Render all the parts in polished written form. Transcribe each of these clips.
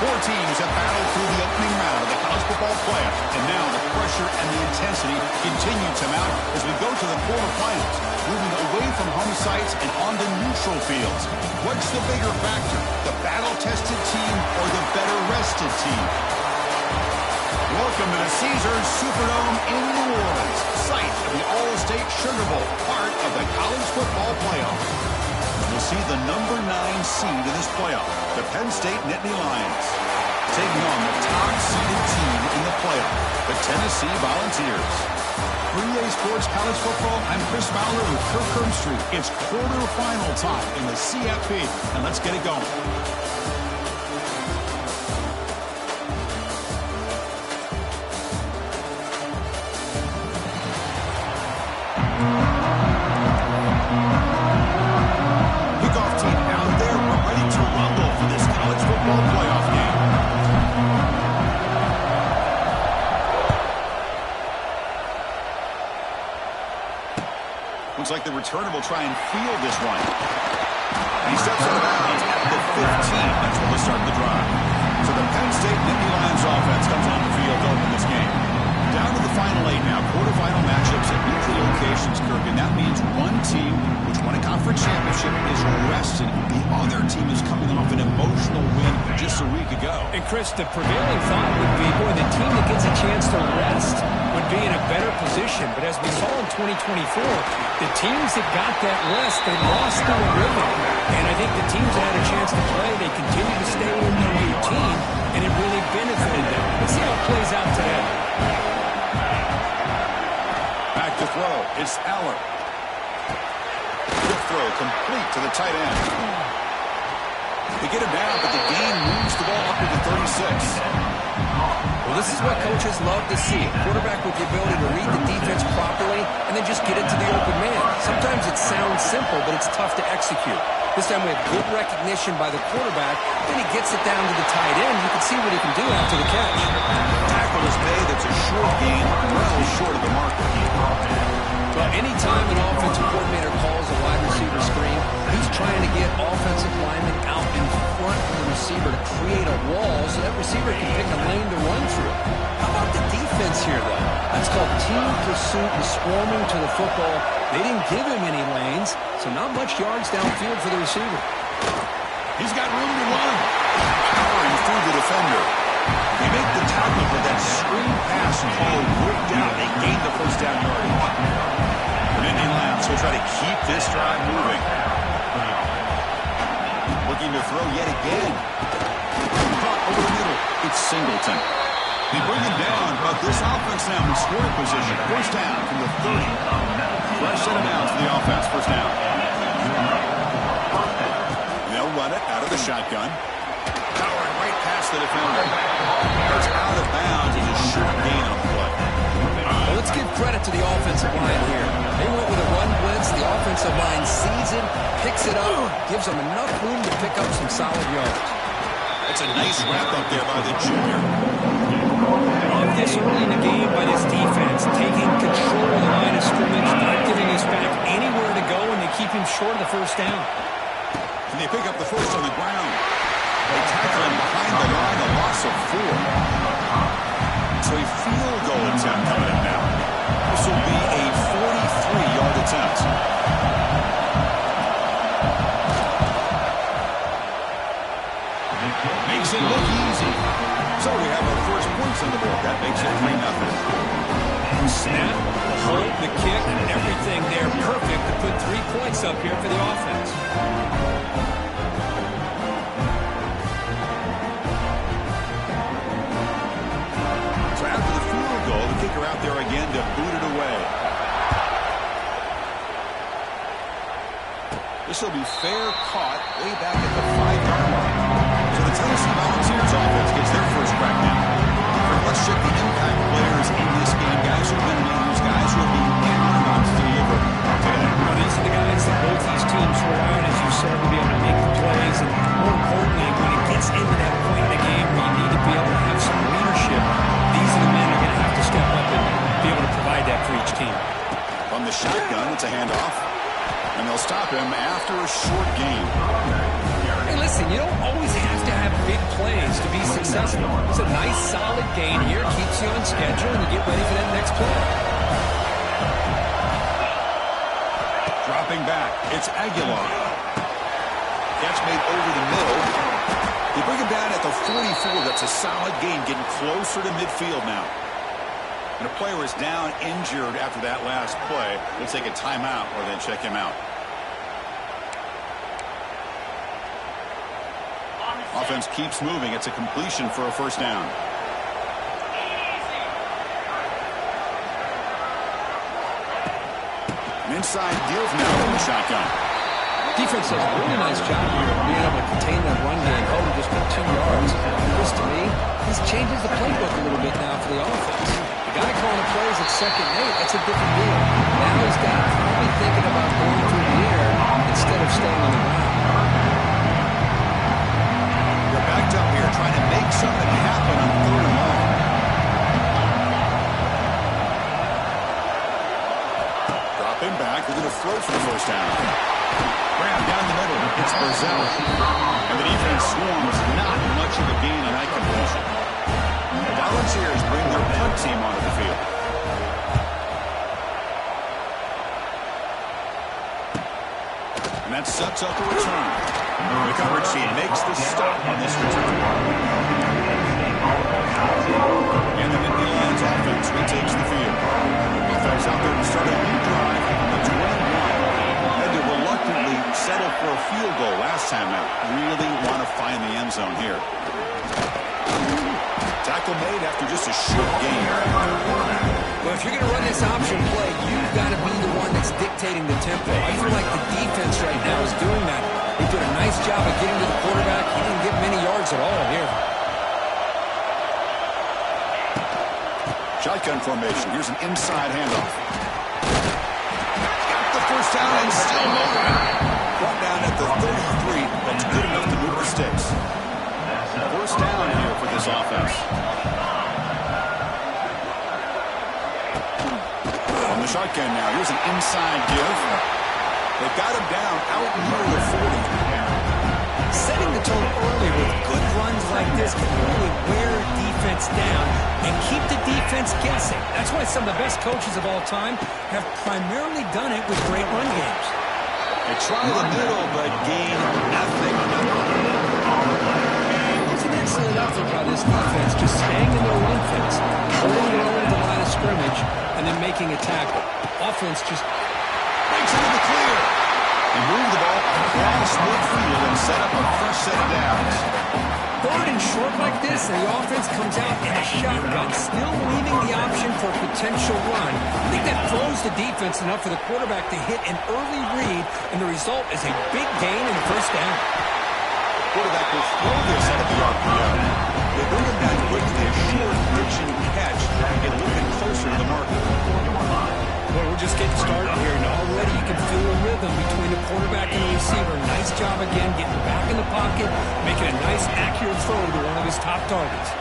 Four teams have battled through the opening round of the college football playoff, and now the pressure and the intensity continue to mount as we go to the quarterfinals, moving away from home sites and onto neutral fields. What's the bigger factor, the battle-tested team or the better-rested team? Welcome to the Caesars Superdome in New Orleans, site of the All-State Sugar Bowl, part of the college football playoff. We'll see the number 9 seed in this playoff, the Penn State Nittany Lions, taking on the top-seeded team in the playoff, the Tennessee Volunteers. For EA Sports College Football, I'm Chris Fowler with Kirk Herbstreit. It's quarterfinal time in the CFP, and let's get it going. Looks like the returner will try and field this one. And he steps out of bounds at the 15. That's when we'll start the drive. So the Penn State Nittany Lions offense comes on the field to open this game. Down to the final 8 now. Quarterfinal matchups at neutral locations, Kirk. And that means one team, which won a conference championship, is rested. The other team is coming off an emotional win just a week ago. And Chris, the prevailing thought would be, boy, the team that gets a chance to rest would be in a better position. But as we saw in 2024, the teams that got that rest, they lost their rhythm. And I think the teams that had a chance to play, they continue to stay in their routine, and it really benefited them. Let's see how it plays out today. Back to throw. It's Aller. Good throw, complete to the tight end. They get him down, but the game moves the ball up to the 36. Well, this is what coaches love to see. A quarterback with the ability to read the defense properly and then just get it to the open man. Sometimes it sounds simple, but it's tough to execute. This time we have good recognition by the quarterback. Then he gets it down to the tight end. You can see what he can do after the catch. Tackle is made. It's a short gain, well short of the marker. Well, anytime an offensive coordinator calls a wide receiver screen, he's trying to get offensive linemen out in front of the receiver to create a wall so that receiver can pick a lane to run through. How about the defense here, though? That's called team pursuit and swarming to the football. They didn't give him any lanes, so not much yards downfield for the receiver. He's got room to run. Powering through the defender. They make the tackle, but that screen pass call worked out. They gain the first down yardage. Nittany Lions will try to keep this drive moving. Looking to throw yet again. Caught over the middle. It's Singleton. They bring him down, but this offense now in scoring position. First down from the 30. Fresh set of bounds for the offense. First down. They'll run it out of the shotgun. Powering right past the defender. It's out of bounds. It's a short gain on the play. Well, let's give credit to the offensive line here. They went with a run blitz. The offensive line sees it, picks it up, gives them enough room to pick up some solid yards. That's a nice wrap-up there by the junior. Love this early in the game by this defense, taking control of the line of scrimmage, not giving his back anywhere to go, and they keep him short of the first down. And they pick up the first on the ground. They tackle him behind the line, a loss of 4. So a field goal attempt coming in now. This will be a 43-yard attempt. Makes it look easy. So we have our first points on the board. That makes it 3-0. Snap, the hold, the kick, everything there perfect to put 3 points up here for the offense. So after the field goal, the kicker out there again to boot it away. This will be fair caught way back at the 5-yard line. So the Tennessee Volunteers offense gets their first crack now. Let's check the impact players in this game. Guys who have been leaders, guys who have been in to deliver today. Well, these are the guys that both these teams rely on, as you said, to be able to make the plays. And more importantly, when it gets into that point in the game where you need to be able to have some leadership, these are the men who are going to have to step up and be able to provide that for each team. From the shotgun, it's a handoff. And they'll stop him after a short gain. Hey, listen, you don't always have to have big plays to be successful. It's a nice, solid gain here. Keeps you on schedule, and you get ready for that next play. Dropping back, it's Aguilar. Catch made over the middle. They bring him down at the 44. That's a solid gain, getting closer to midfield now. And a player is down injured after that last play. They'll take a timeout or then check him out. Offense keeps moving. It's a completion for a first down. An inside deal now in the shotgun. Defense does a really nice job here of being able to contain that run game. Oh, just got 2 yards. This, to me, this changes the playbook a little bit now for the offense. The guy calling the plays at 2nd and 8, that's a different deal. Now he's got to probably thinking about going through the air instead of staying on the ground. They're backed up here trying to make something happen on 3rd and long. Dropping back, they're going to throw for the first down. Graham down the middle, it's Burzell. And the defense swarms not much of a gain on that completion. The Volunteers bring their punt team onto the field. And that sets up a return. The coverage team makes the stop on this return. And the Nittany Lions offense retakes the field. Offense out there to start a new drive on the 21. Had to reluctantly settle for a field goal last time out. Really want to find the end zone here. Tackle made after just a short gain. Well, if you're going to run this option play, you've got to be the one that's dictating the tempo. I feel like the defense right now is doing that. They did a nice job of getting to the quarterback. He didn't get many yards at all here. Shotgun formation. Here's an inside handoff. Got the first down and still moving. Brought down at the 33. That's good enough to move the sticks. First down here for this offense. On the shotgun now. Here's an inside give. They got him down out near the 40. Setting the tone early with good runs like this can really wear defense down and keep the defense guessing. That's why some of the best coaches of all time have primarily done it with great run games. They try the middle, but gain nothing on that one. It's an excellent effort by this defense, just staying in their run fence, holding it over the line of scrimmage, and then making a tackle. Offense just breaks into the clear. He moved the ball across midfield and set up a fresh set of downs. 3rd and short like this, and the offense comes out in a shotgun, still leaving the option for a potential run. I think that throws the defense enough for the quarterback to hit an early read, and the result is a big gain and a first down. The quarterback will throw this out of the RPO. They bring him down quickly, a short pitching catch to get a little bit closer to the marker. Well, we're just getting started here, and already you can feel a rhythm between the quarterback and the receiver. Nice job again, getting back in the pocket, making a nice, accurate throw to one of his top targets.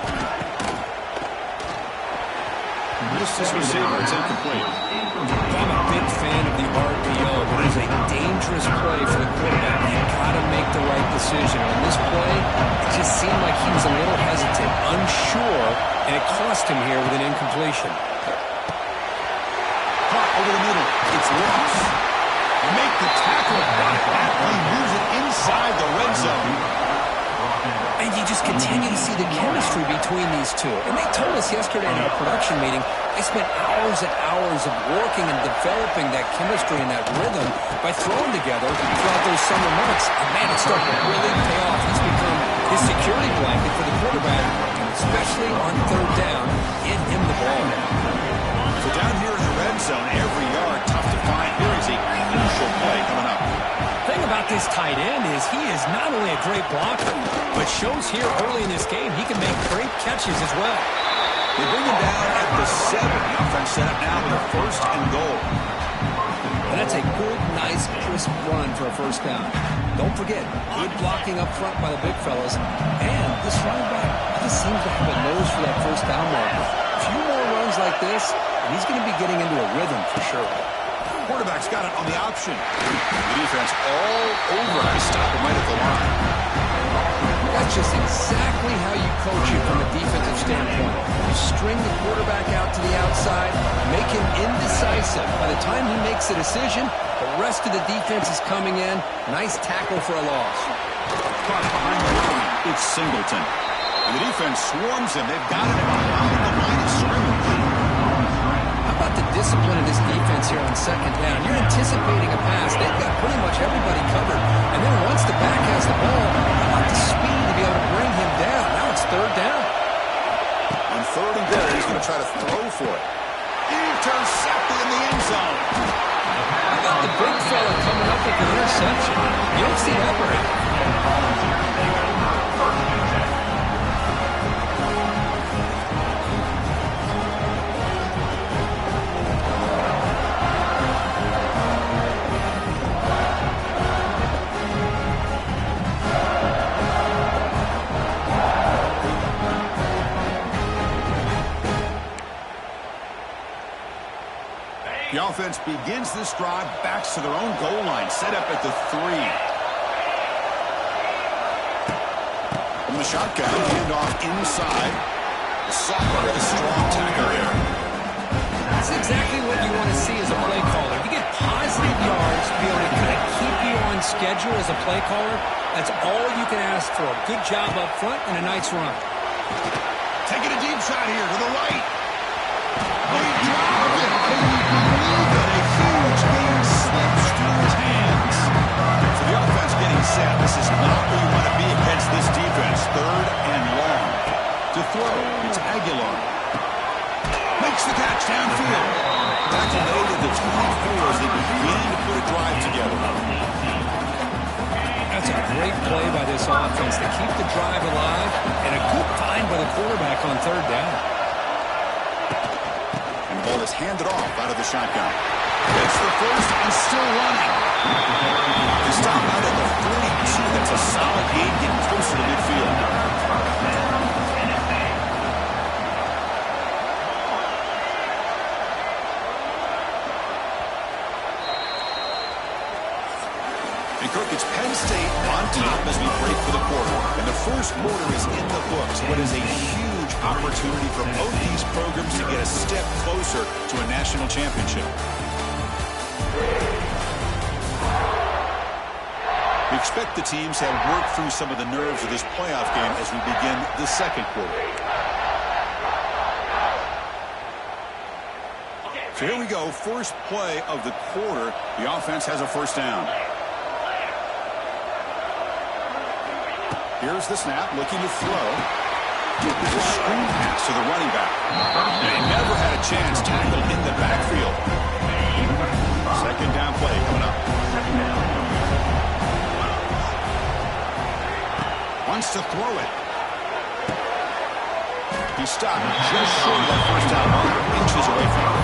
Missed this receiver, it's incomplete. I'm a big fan of the RPO, but it is a dangerous play for the quarterback. You've got to make the right decision. On this play, it just seemed like he was a little hesitant, unsure, and it cost him here with an incompletion. Over the middle, it's Ross. Make the tackle, but he moves it inside the red zone. And you just continue to see the chemistry between these two. And they told us yesterday in our production meeting, they spent hours and hours of working and developing that chemistry and that rhythm by throwing together throughout those summer months. And man, it's starting to really pay off. He's become his security blanket for the quarterback, and especially on 3rd down, get him the ball now. So down here in the red zone, every yard tough to find. Here is a crucial play coming up. The thing about this tight end is he is not only a great blocker, but shows here early in this game he can make great catches as well. They bring him down at the 7. The offense set up now with a 1st and goal. And that's a good, nice, crisp run for a first down. Don't forget, good blocking up front by the big fellas. And this running back just seems to have a nose for that first down marker. A few more runs like this, and he's going to be getting into a rhythm for sure. Quarterback's got it on the option. The defense all over him. Stop him right at the line. Guys That's just exactly how you coach it from a defensive standpoint. You string the quarterback out to the outside, make him indecisive. By the time he makes a decision, the rest of the defense is coming in. Nice tackle for a loss. Caught behind the line. It's Singleton. And the defense swarms him. They've got it behind the line of scrimmage. How about the discipline of this defense here on second down? You're anticipating a pass. They've got pretty much everybody covered. And then once the back has the ball, how about the speed to be able to bring him down? Now it's third down. On third and goal, he's going to try to throw for it. Intercepted in the end zone. How about the big fella coming up with the interception? You don't see that very often. The offense begins this drive, backs to their own goal line, set up at the 3. From the shotgun, handoff inside. The sophomore with a strong tackle there. That's exactly what you want to see as a play caller. If you get positive yards to be able to kind of keep you on schedule as a play caller, that's all you can ask for. Good job up front and a nice run. Taking a deep shot here to the right. They drop it. Can you believe it? A huge game slips through his hands. So the offense getting set. This is not where you want to be against this defense. Third and long. To throw, it's Aguilar. Makes the catch downfield. Back to the 24 as they begin to put a drive together. That's a great play by this offense to keep the drive alive and a good find by the quarterback on third down. And the ball is handed off out of the shotgun. Gets the first and still running. They stop out at the 42. That's a solid gain, getting closer to midfield. And Kirk, it's Penn State on top as we break for the quarter. And the first quarter is in the books. What is a huge opportunity for both these programs to get a step closer to a national championship. We expect the teams to have worked through some of the nerves of this playoff game as we begin the second quarter. So here we go. First play of the quarter. The offense has a first down. Here's the snap, looking to throw. There's a screen pass to the running back. They never had a chance tackled in the backfield. Second down play coming up. Wants to throw it. He stopped just short of that first down marker, inches away from it.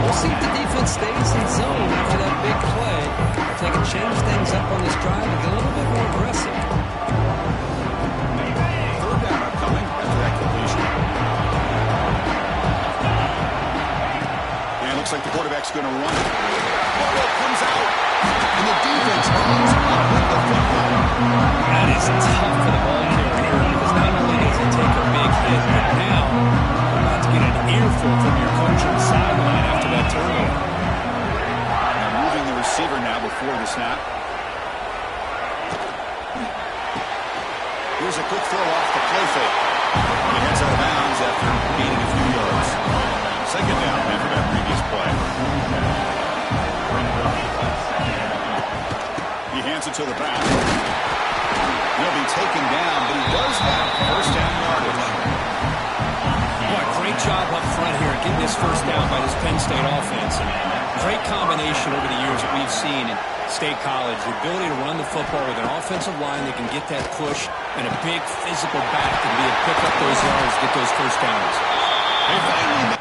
We'll see if the defense stays in zone after that big play. If they can change things up on this drive and get a little bit more aggressive. Third down upcoming after that completion. And it looks like the quarterback's going to run it. Ball comes out. And the defense comes up with the football. That is tough for the ball carrier here because not only does it take a big hit, but now you're about to get an earful from your coach on the sideline after that turnover. And moving the receiver now before the snap. Here's a quick throw off the play fake. He heads out of bounds after gaining a few yards. Second down after that previous play. He hands it to the back. He'll be taken down, but he does have first down yardage. Boy, great job up front here getting this first down by this Penn State offense. And great combination over the years that we've seen in State College. The ability to run the football with an offensive line that can get that push and a big physical back and be able to pick up those yards, get those first downs. They finally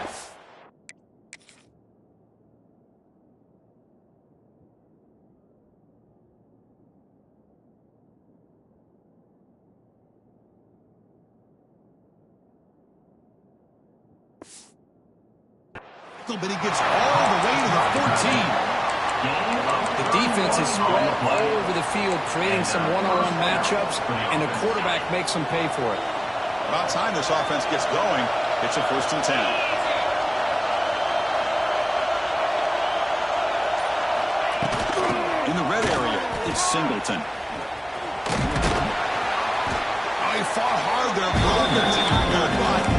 but he gets all the way to the 14. The defense is spread all over the field, creating some one-on-one matchups, and the quarterback makes them pay for it. About time this offense gets going. It's a 1st and 10. In the red area, it's Singleton. Oh, he fought hard there, but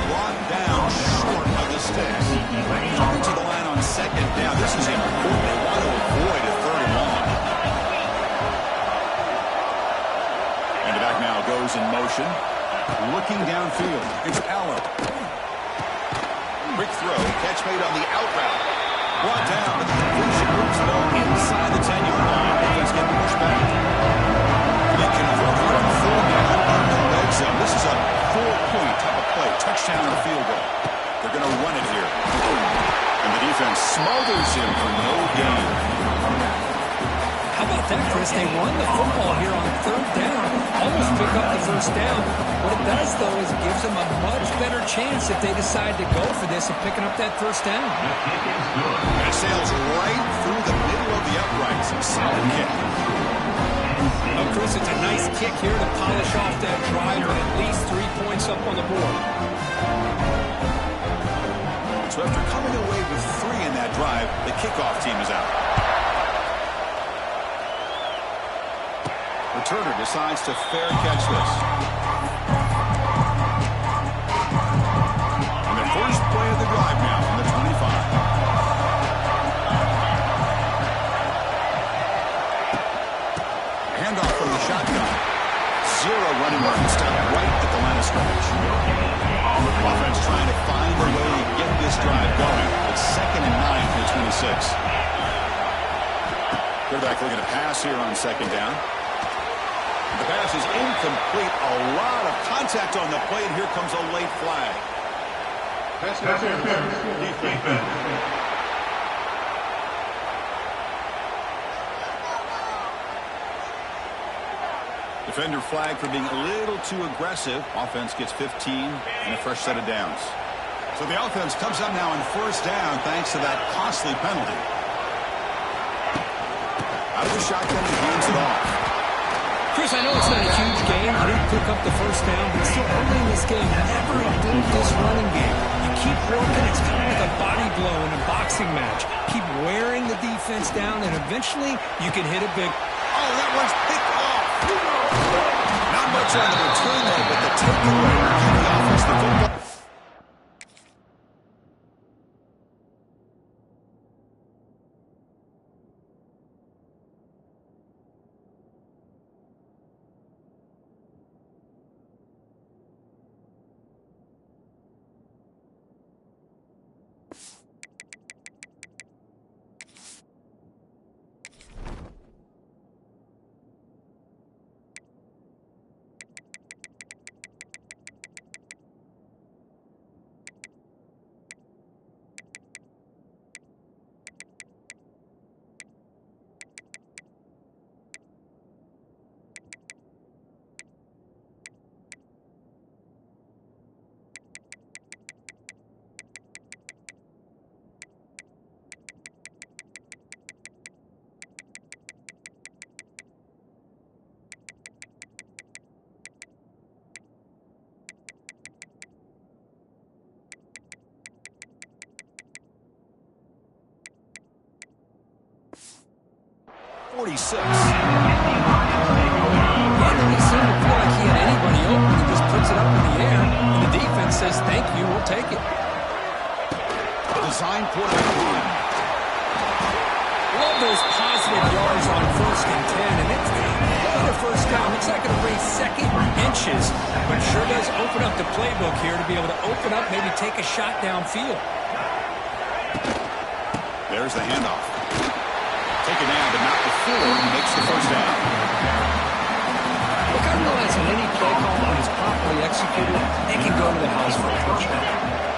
brought down short of the sticks. Going to the line on 2nd down. This is important. They want to avoid a 3rd and long. And the back now goes in motion. Looking downfield, it's Allen. Quick throw, catch made on the out route. Brought down, but the completion moves the ball inside the 10-yard line. Defense getting pushed back. They convert here on 4th down in the red zone. This is a 4-point type of play. Touchdown or field goal. They're going to run it here. And the defense smothers him for no gain. How about that, Chris? They run the football here on 3rd down, almost pick up the 1st down. What it does, though, is it gives them a much better chance if they decide to go for this of picking up that 1st down. And it sails right through the middle of the uprights. A solid kick. Well, Chris, it's a nice kick here to polish off that drive with at least 3 points up on the board. So after coming away with 3 in that drive, the kickoff team is out. Returner decides to fair catch this. And the first play of the drive now from the 25. Handoff from the shotgun. 0 running room. Step right at the line of scrimmage. Offense trying to find a way to get this drive going. It's 2nd and 9 from the 26. Quarterback looking to pass here on 2nd down. The pass is incomplete. A lot of contact on the play, and here comes a late flag. Defense. Defender flag for being a little too aggressive. Offense gets 15 and a fresh set of downs. So the offense comes up now on 1st down thanks to that costly penalty. Out of the shotgun, he hands it off. Chris, I know it's not a huge game. You didn't pick up the 1st down, but still early in this game, never build this running game. You keep working. It's kind of like a body blow in a boxing match. Keep wearing the defense down, and eventually you can hit it big. Oh, that one's picked off. Not much on the return there, but the takeaway will give the offense the football. Yeah, he seemed to feel like he had anybody open. He just puts it up in the air, and the defense says, thank you, we'll take it. Design quarterback run. Love those positive yards on 1st and 10, and it's another 1st down. Looks like it'll raise 2nd inches, but sure does open up the playbook here to be able to open up, maybe take a shot downfield. There's the handoff. Taken down, but not before he makes the 1st down. Look, I realize that any play call that is properly executed, they can go to the house for a touchdown.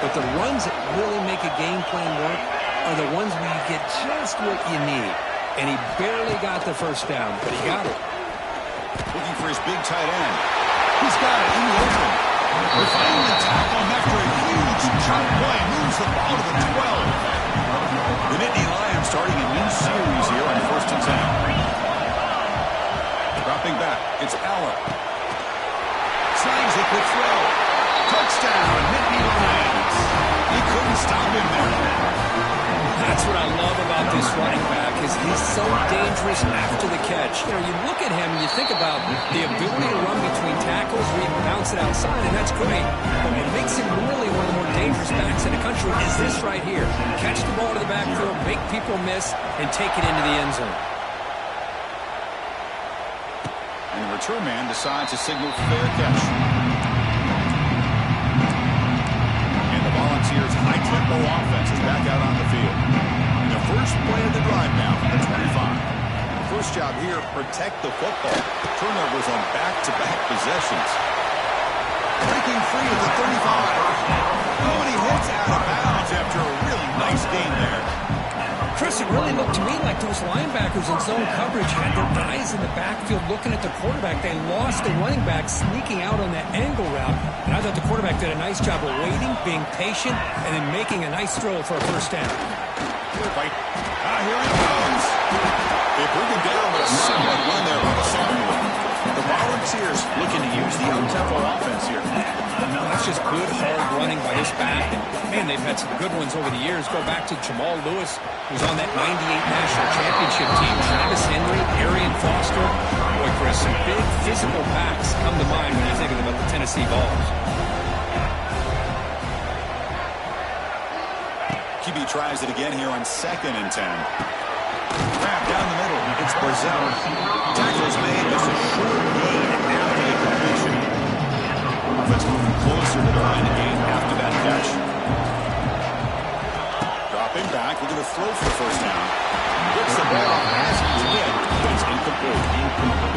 But the runs that really make a game plan work are the ones where you get just what you need. And he barely got the 1st down, but he got it. Looking for his big tight end. He's got it in the open. We're finding the tackle him after a huge jump play. Moves the ball to the 12. The Nittany Lions starting a new series here on 1st and 10. Dropping back, it's Allen. Slides a quick throw. Touchdown, Nittany Lions. He couldn't stop him there. That's what I love about this running back is he's so dangerous after the catch. You know, you look at him and you think about the ability to run between tackles or even bounce it outside, and that's great. But what makes him really one of the more dangerous backs in the country is this right here. Catch the ball to the backfield, make people miss, and take it into the end zone. And the return man decides to signal fair catch. And the Volunteers' high-tempo offense is back out on the field. And the first play of the drive now from the 25. First job here, protect the football. Turnovers on back-to-back possessions. Breaking free at the 35. Oh, and he hits out of bounds after a really nice gain there. Chris, it really looked to me like those linebackers in zone coverage had their eyes in the backfield looking at the quarterback. They lost the running back sneaking out on that angle route. And I thought the quarterback did a nice job of waiting, being patient, and then making a nice throw for a first down. Here he goes. They bring him down with a solid run there by the sophomore. The Volunteers looking to use the up-tempo offense here. That's just good, hard running by this back. And, man, they've had some good ones over the years. Go back to Jamal Lewis, who's on that 98 National Championship team. Travis Henry, Arian Foster. Boy, Chris, some big physical backs come to mind when you're thinking about the Tennessee Vols. QB tries it again here on 2nd and 10. Grab down the middle. It's Barzell. Tackles made. Just a short gain after the completion. Offense moving closer to the line of game after that catch. Dropping back. We're going to throw for the first down. Rips the ball as he's hit. It's incomplete.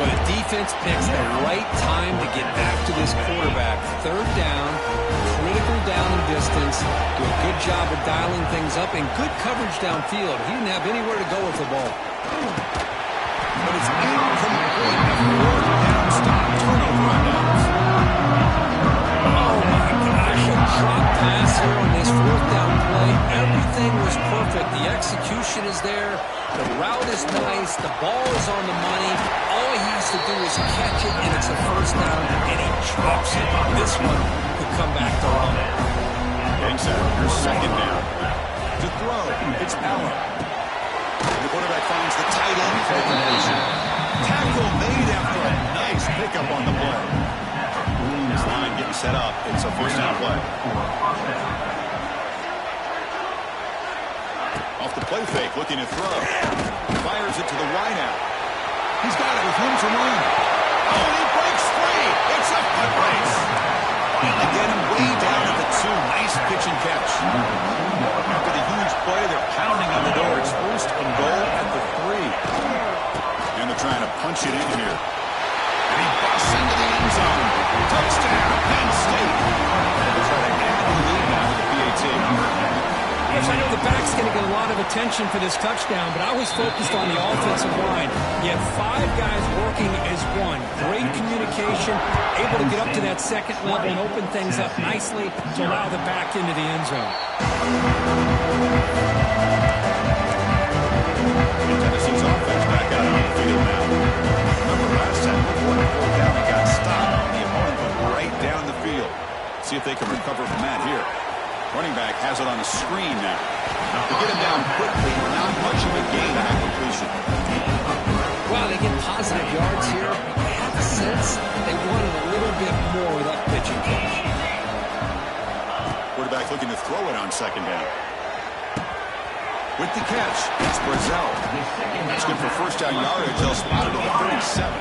Well, the defense picks the right time to get back to this quarterback. Third down, critical down and distance. Do a good job of dialing things up and good coverage downfield. He didn't have anywhere to go with the ball. But it's incomplete. Fourth down stop. Turnover on downs. Oh, my gosh. A drop pass here on this fourth down play. Everything was perfect. The execution is there. The route is nice. The ball is on the money. All he has to do is catch it, and it's a first down, and he drops it. This one could come back to run. Getting set. Here's 2nd down. To throw. It's Allen. The quarterback finds the tight end for the completion. Tackle made after a nice pickup on the play. This line getting set up. It's a first down play. Off the play fake, looking to throw. Fires it to the wide out. He's got it with room to run. Oh, and he breaks free. It's a foot race. Finally get him way down at the 2. Nice pitch and catch. After the huge play, they're pounding on the door. It's 1st and goal at the 3. And they're trying to punch it in here. And he busts into the end zone. Touchdown, Penn State. They're trying to add the lead now to the PAT. Yes, I know the back's going to get a lot of attention for this touchdown, but I was focused on the offensive line. You have 5 guys working as one. Great communication, able to get up to that 2nd level and open things up nicely to allow the back into the end zone. Tennessee's offense back out on the field now. Remember last time before the 4th down, he got stopped. The opponent went right down the field. See if they can recover from that here. Running back has it on the screen now. To get him down quickly, not much of a gain on that completion. Wow, they get positive yards here. I have a sense they wanted a little bit more of that pitching catch. Quarterback looking to throw it on 2nd down. With the catch, it's Barzell. That's good for first down yardage. They'll spot it on the 37.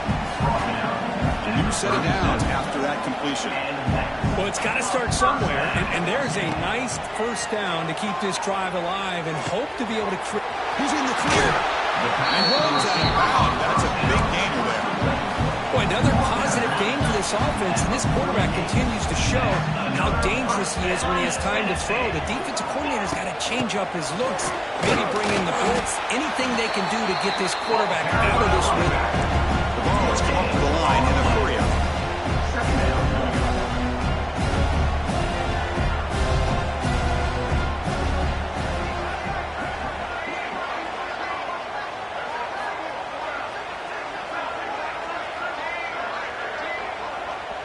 New set of downs after that completion. Well, it's got to start somewhere, and there's a nice first down to keep this drive alive and hope to be able to... He's in the clear. And runs out of bounds. That's a big gainer there. Boy, another positive game for this offense, and this quarterback continues to show how dangerous he is when he has time to throw. The defensive coordinator's got to change up his looks, maybe bring in the blitz, anything they can do to get this quarterback out of this rhythm. The ball has come up to the line in a hurry up.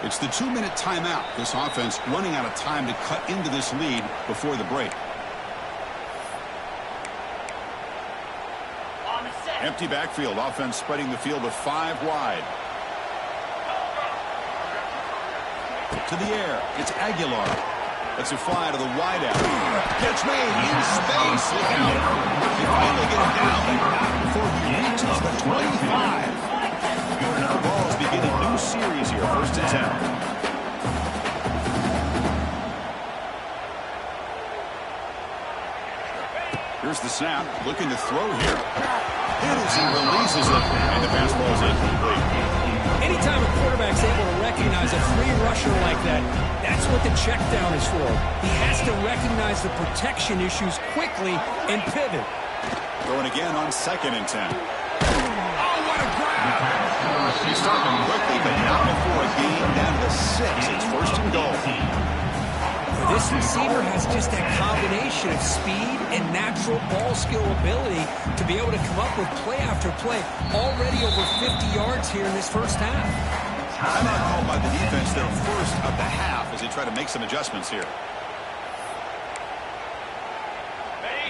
It's the 2-minute timeout. This offense running out of time to cut into this lead before the break. Empty backfield. Offense spreading the field with 5 wide. To the air. It's Aguilar. That's a fly to the wide out. Catch made in space. Look out. They finally get him down, but not before he reaches the 25. And the Vols begin a new series here. 1st and 10. Here's the snap. Looking to throw here. Hit as he releases it. And the pass ball is incomplete. Anytime a quarterback's able to recognize a free rusher like that, that's what the check down is for. He has to recognize the protection issues quickly and pivot. Going again on 2nd and 10. Oh, what a grab! He's starting quickly, but not before a gain down to 6. It's 1st and goal. This receiver has just that combination of speed and natural ball skill ability to be able to come up with play after play. Already over 50 yards here in this first half. Timeout called by the defense, their first of the half, as they try to make some adjustments here.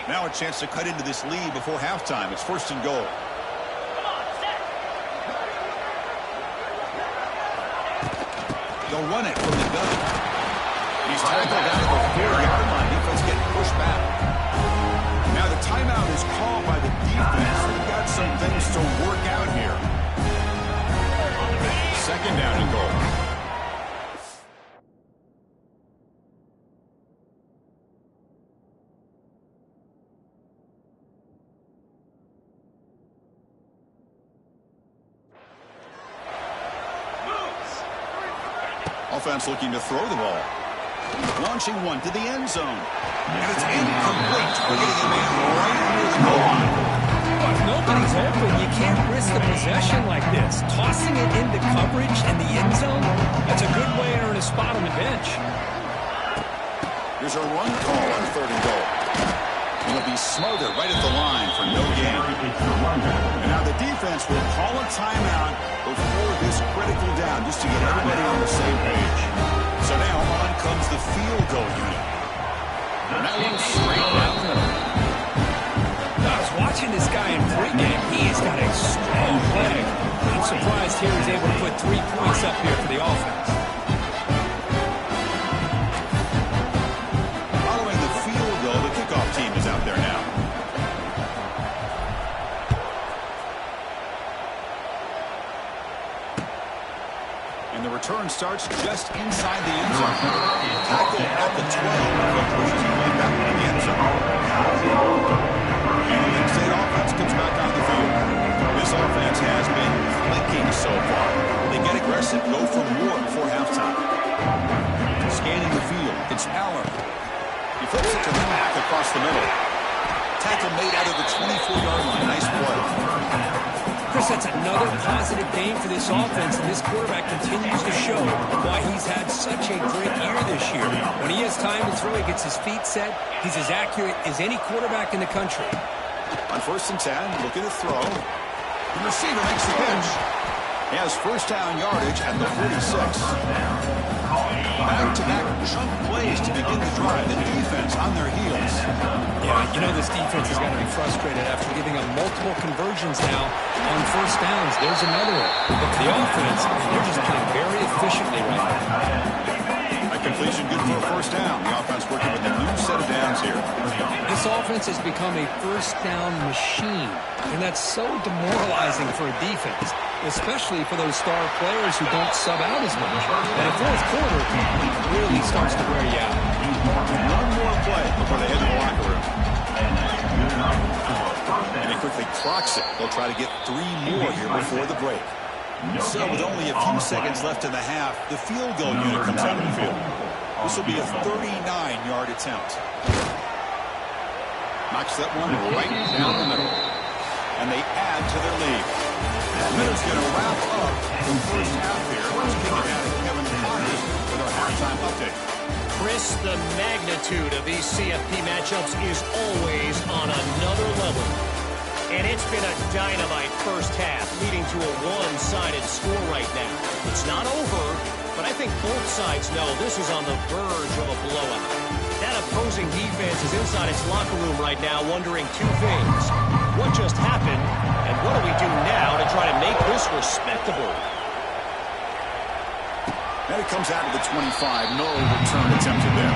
Now a chance to cut into this lead before halftime. It's 1st and goal. They'll run it from the gun. He's tackled out at the 4-yard line. Defense getting pushed back. Now the timeout is called by the defense. They've got some things to work out here. 2nd down and goal. Offense looking to throw the ball. Launching one to the end zone. And it's incomplete. Targeting a man right near the goal line. If nobody's open, you can't risk the possession like this. Tossing it into coverage in the end zone, that's a good way to earn a spot on the bench. Here's a run call on 3rd and goal. It'll be smothered right at the line for no gain. And now the defense will call a timeout before this critical down, just to get everybody on the same page. So now on comes the field goal unit. And that one's straight down the middle. I was watching this guy in pregame. He's got a strong leg. I'm surprised here he's able to put 3 points up here for the offense. Following the field goal, the kickoff team is out there now. And the return starts just inside the end zone. Tackled at the 12. Pushes his way back into the end zone. And the Penn State offense comes back on the field. This offense has been clicking so far. They get aggressive, go for more before halftime. Scanning the field, it's Aller. He flips it to the back across the middle. Tackle made out of the 24-yard line. Nice play. Chris, that's another positive game for this offense, and this quarterback continues to show why he's had such a great year this year. When he has time to throw, he gets his feet set. He's as accurate as any quarterback in the country. On 1st and 10, looking to throw. The receiver makes the pitch. He has 1st down yardage at the 46. Back-to-back chunk plays to begin the drive. The defense on their heels. Yeah, you know this defense has got to be frustrated after giving up multiple conversions now on 1st downs. There's another one. But the offense, they're just playing very efficiently right now. A completion good for a 1st down. The offense working with a new set of downs here. This offense has become a 1st down machine, and that's so demoralizing for a defense, especially for those star players who don't sub out as much. And the 4th quarter really starts to wear you out. One more play before they head to the locker room. And he quickly clocks it. They'll try to get 3 more here before the break. So with only a few seconds left in the half, the field goal unit comes out of the field. This will be a 39-yard attempt. Knocks that one right down the middle. And they add to their lead. Miller's going to wrap up the first half here. Let's kick it down to Kevin Connors with our halftime update. Chris, the magnitude of these CFP matchups is always on another level. And it's been a dynamite first half, leading to a one-sided score right now. It's not over, but I think both sides know this is on the verge of a blowout. That opposing defense is inside its locker room right now wondering two things. What just happened, and what do we do now to try to make this respectable? And it comes out of the 25. No return attempted there.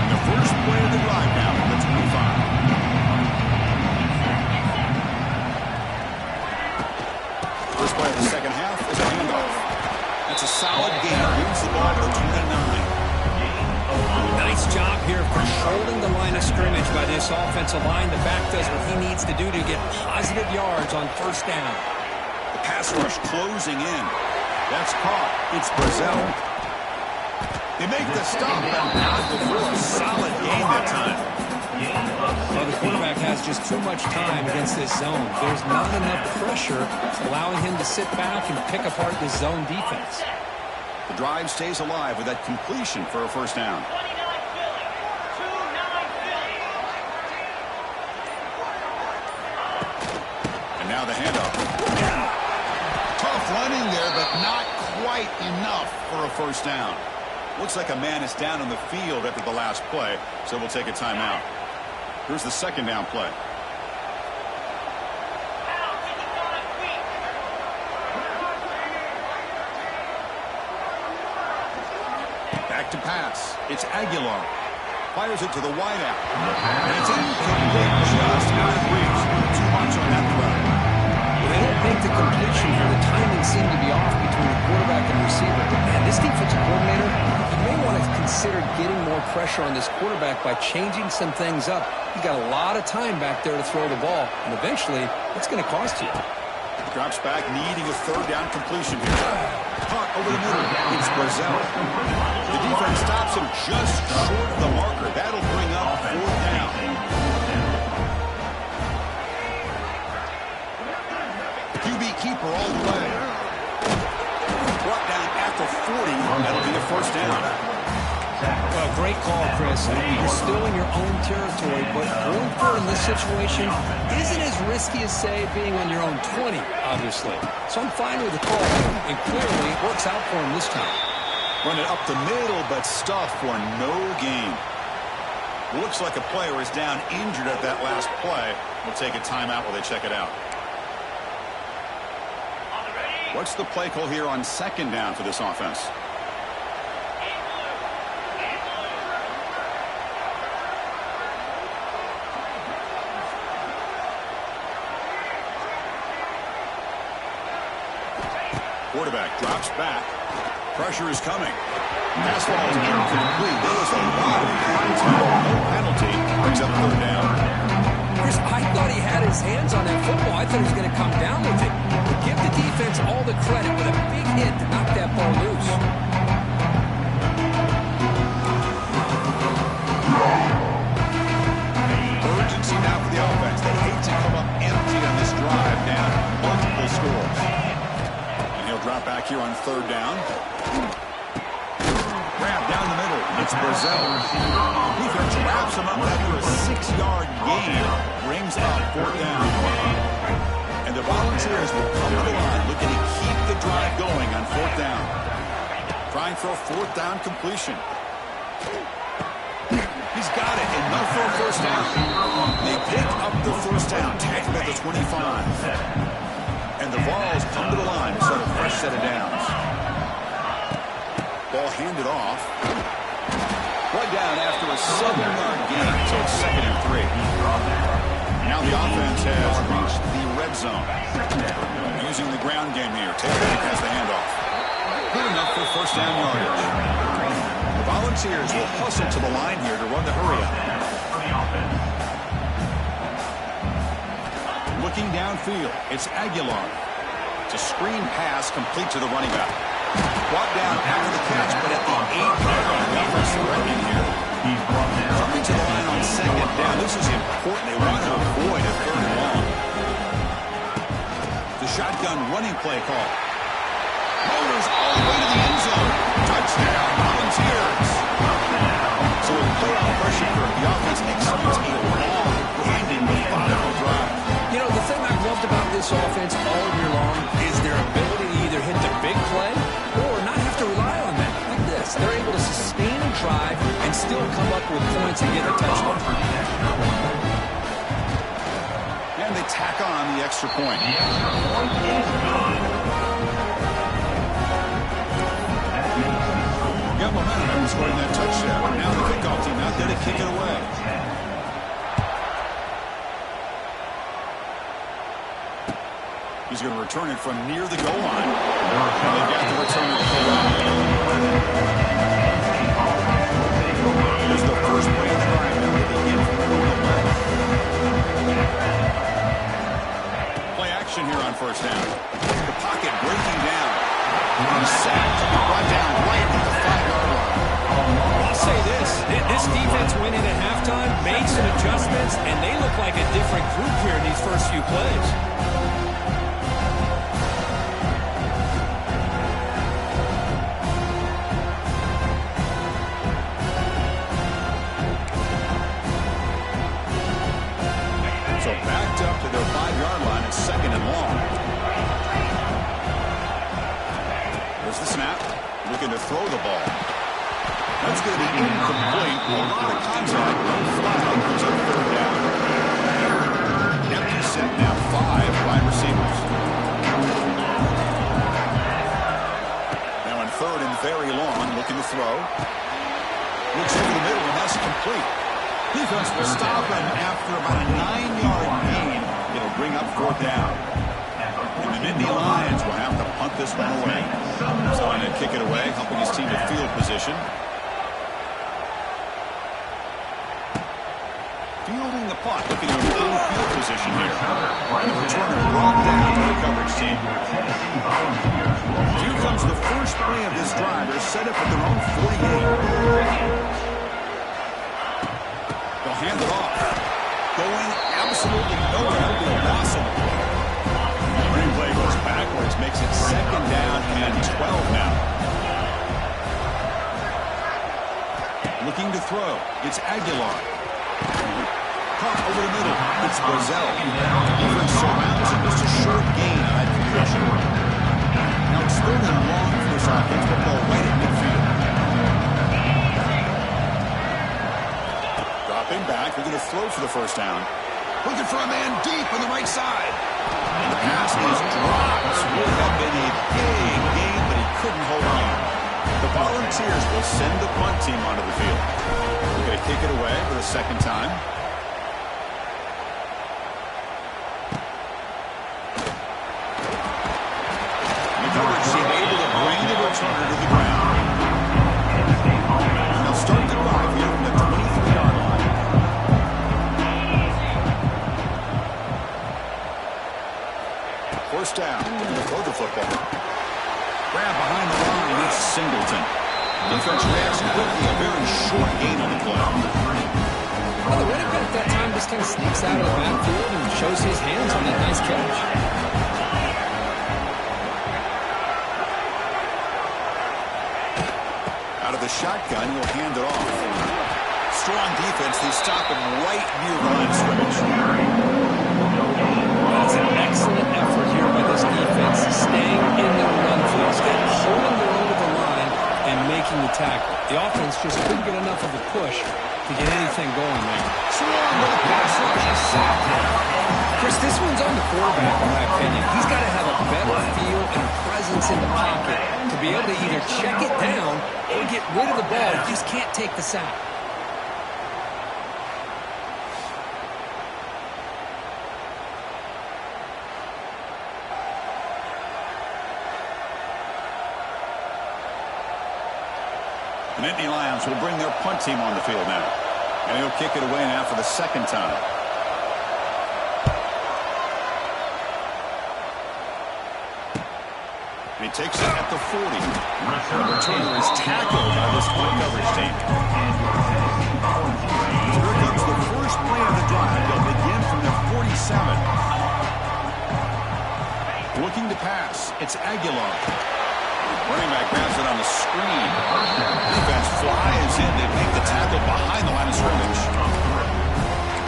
The first play of the drive now from the 25. First play of the second half is a handoff. That's a solid gain. Moves the ball to the 29. Nice job here controlling the line of scrimmage by this offensive line. The back does what he needs to do to get positive yards on first down. The pass rush closing in. That's caught. It's Brazil. They make the stop, but not before a solid game that time. Well, the quarterback has just too much time against this zone. There's not enough pressure allowing him to sit back and pick apart this zone defense. The drive stays alive with that completion for a first down. And now the handoff. Tough running there, but not quite enough for a first down. Looks like a man is down on the field after the last play, so we'll take a timeout. Here's the second down play. Back to pass. It's Aguilar. Fires it to the wideout. And it's incomplete, just out of reach. Too much on that throw. Well, they don't make the completion here. The timing seemed to be off between the quarterback and receiver. Man, this defensive coordinator, he may want to consider getting more pressure on this quarterback by changing some things up. He's got a lot of time back there to throw the ball, and eventually, it's going to cost you. Drops back, needing a third down completion here. Caught over the middle. It's Brazil. The defense stops him just short of the marker. That'll bring up fourth down. QB keeper all the way. Brought down at the 40. That'll be a first down. Well, great call, Chris. You're still in your own territory, but going for it in this situation isn't as risky as, say, being on your own 20, obviously. So I'm fine with the call, and clearly it works out for him this time. Run it up the middle, but stuff for no gain. Looks like a player is down injured at that last play. We'll take a timeout while they check it out. What's the play call here on second down for this offense? Quarterback drops back. Pressure is coming. Pass ball is incomplete. There was a lot of contact. No penalty. Brings up third down. Chris, I thought he had his hands on that football. I thought he was going to come down with it. But give the defense all the credit with a big hit to knock that ball loose. Urgency now for the offense. They hate to come up empty on this drive, down multiple scores. Drop back here on third down. Grab down the middle. It's Brazil. Defense wraps him up after a 6-yard gain. Brings up fourth down. And the Volunteers will come to the line looking to keep the drive going on fourth down. Trying for a fourth down completion. He's got it. Enough for a first down. They pick up the first down. Tagged at the 25. And the Vols come to the line to set a fresh set of downs. Ball handed off. Right down after a 7-yard gain, so it's 2nd and 3. Now the offense has reached the red zone. Using the ground game here. Taylor has the handoff. Good enough for first down yardage. The Volunteers will hustle to the line here to run the hurry up. Looking downfield, it's Aguilar. It's a screen pass complete to the running back. Brought down after the catch, but at the 8-yard line, the offense threatening here. Coming to the line on second down. This is important. They want to avoid a third and long. The shotgun running play call. Motors all the way to the end zone. Touchdown, Volunteers. So with playoff pressure, the offense executes a long and methodical drive. You know, the thing I've loved about this offense all year long is their ability to either chance of getting a touchdown. And they tack on the extra point. Got momentum after scoring that touchdown. Now the kickoff team out there to kick it away. He's going to return it from near the goal line. And they got the return at the goal line. Here's the first play of the drive. Now they begin from the left. Play action here on first down. The pocket breaking down. He's sacked. Brought down right at the 5-yard line. I'll say this. This defense went in at halftime, made some adjustments, and they look like a different group here in these first few plays. So backed up to their 5-yard line at second and long. There's the snap. Looking to throw the ball. That's going to be incomplete. A lot of contact. No flag. It's a third down. Empty set now. 5 wide receivers. Now in third and very long. Looking to throw. Looks over the middle and that's complete. Defense will stop him after about a 9-yard gain. It'll bring up fourth down. And the Nittany Lions will have to punt this one away. So going to kick it away, helping his team to field position. Fielding the punt, looking to improve field position here. And the returner brought down by the coverage team. Here comes the first play of this drive. They're set up at their own 48. They'll hand it off. Going absolutely nowhere. It'll be a loss of the play. The replay goes backwards, makes it second down and 12 now. Looking to throw. It's Aguilar. Caught over the middle. It's Brazell. Defense surrounds him. Just a short gain on that concussion. Now it's third and long for this offense. The ball right at midfield. Dropping back. They're going to throw for the first down. Looking for a man deep on the right side. And the pass is dropped. Would have been a big gain, but he couldn't hold on. The Volunteers will send the punt team onto the field. They're going to kick it away for the second time. The coverage team able to bring the returner to the ground. And they'll start the drive here from the 23-yard line. First down. They're throw the football. Grab behind the line. It's Singleton. Defense reacts quickly. A very short gain on the play. Well, the running back that time just kind of sneaks out of the backfield and shows his hands on that nice catch. Out of the shotgun, he'll hand it off. Strong defense. They stop him right near the line of scrimmage. That's an excellent effort here by this defense, staying in their run field, holding their own to the line and making the tackle. The offense just couldn't get enough of a push to get anything going there. Chris, this one's on the quarterback, in my opinion. He's got to have a better feel and presence in the pocket to be able to either check it down or get rid of the ball. He just can't take the sack. The Nittany Lions will bring their punt team on the field now. And he'll kick it away now for the second time. And he takes it at the 40. The returner is tackled by this punt coverage team. So here comes the first play of the drive. They'll begin from the 47. Looking to pass. It's Aguilar. Running back grabs it on the screen. Defense flies in. They make the tackle behind the line of scrimmage.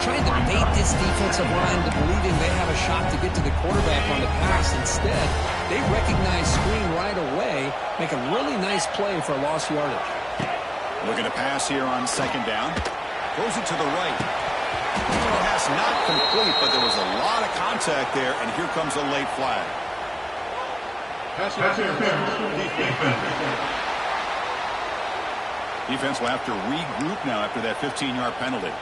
Trying to bait this defensive line to believing they have a shot to get to the quarterback on the pass. Instead, they recognize screen right away, make a really nice play for lost yardage. Looking to pass here on second down. Throws it to the right. Pass not complete, but there was a lot of contact there, and here comes a late flag. Defense will have to regroup now after that 15-yard penalty.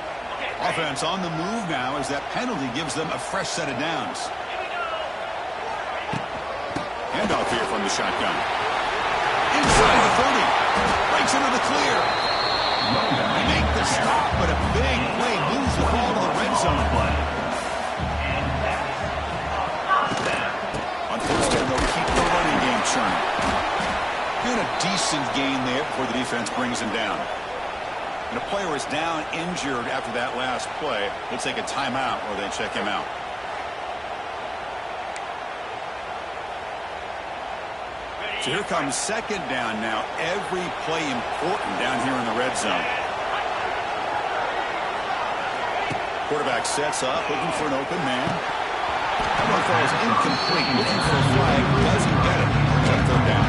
Offense on the move now as that penalty gives them a fresh set of downs. Handoff here from the shotgun. Inside the 30. Breaks into the clear. They make the stop, but a big play moves the ball to the red zone. On first down, they'll keep the running game churning. And a decent gain there before the defense brings him down. And a player is down injured after that last play. We'll take a timeout or they check him out. So here comes second down now. Every play important down here in the red zone. Quarterback sets up, looking for an open man. That one falls incomplete. Looking for a flag, doesn't get it. It's on third down.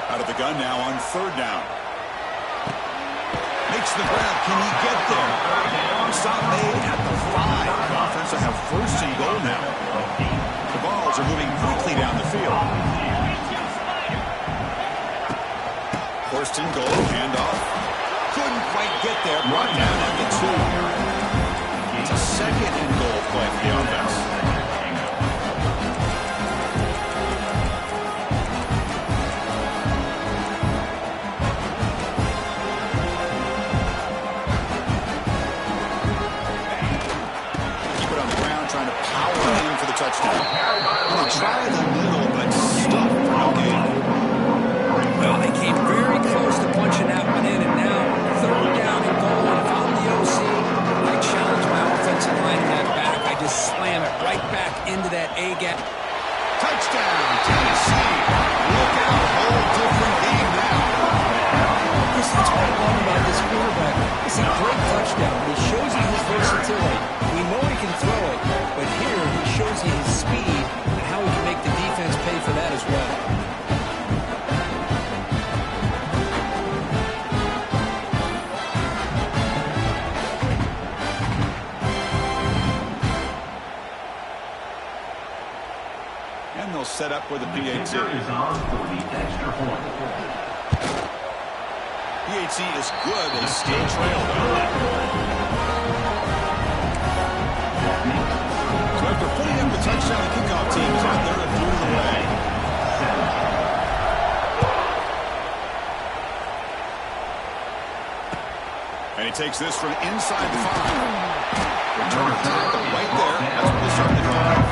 Out of the gun now on third down. Makes the grab. Can he get there? Stop made at the 5. The offense will have first and goal now. The Vols are moving quickly down the field. First and goal. Handoff. Couldn't quite get there. Brought down at the 2. It's a second and goal play for the offense. Touchdown. Well, they tried the middle, but stopped for no gain. Well, they came very close to punching that one in, and now third down and goal. And if I'm the OC, I challenge my offensive line in that back. I just slam it right back into that A-gap. Touchdown, Tennessee. Look out, whole different game now. Yes, that's what I love about this quarterback. It's a great touchdown. He shows you his versatility. We know he can throw it, but here he shows you his speed and how he can make the defense pay for that as well. And they'll set up with a PAT. PAT is good. They still trail, though. So after putting up the touchdown, the kickoff team is out there and threw it away. And he takes this from inside the 5. Return of tackle right there. That's where they start the drive.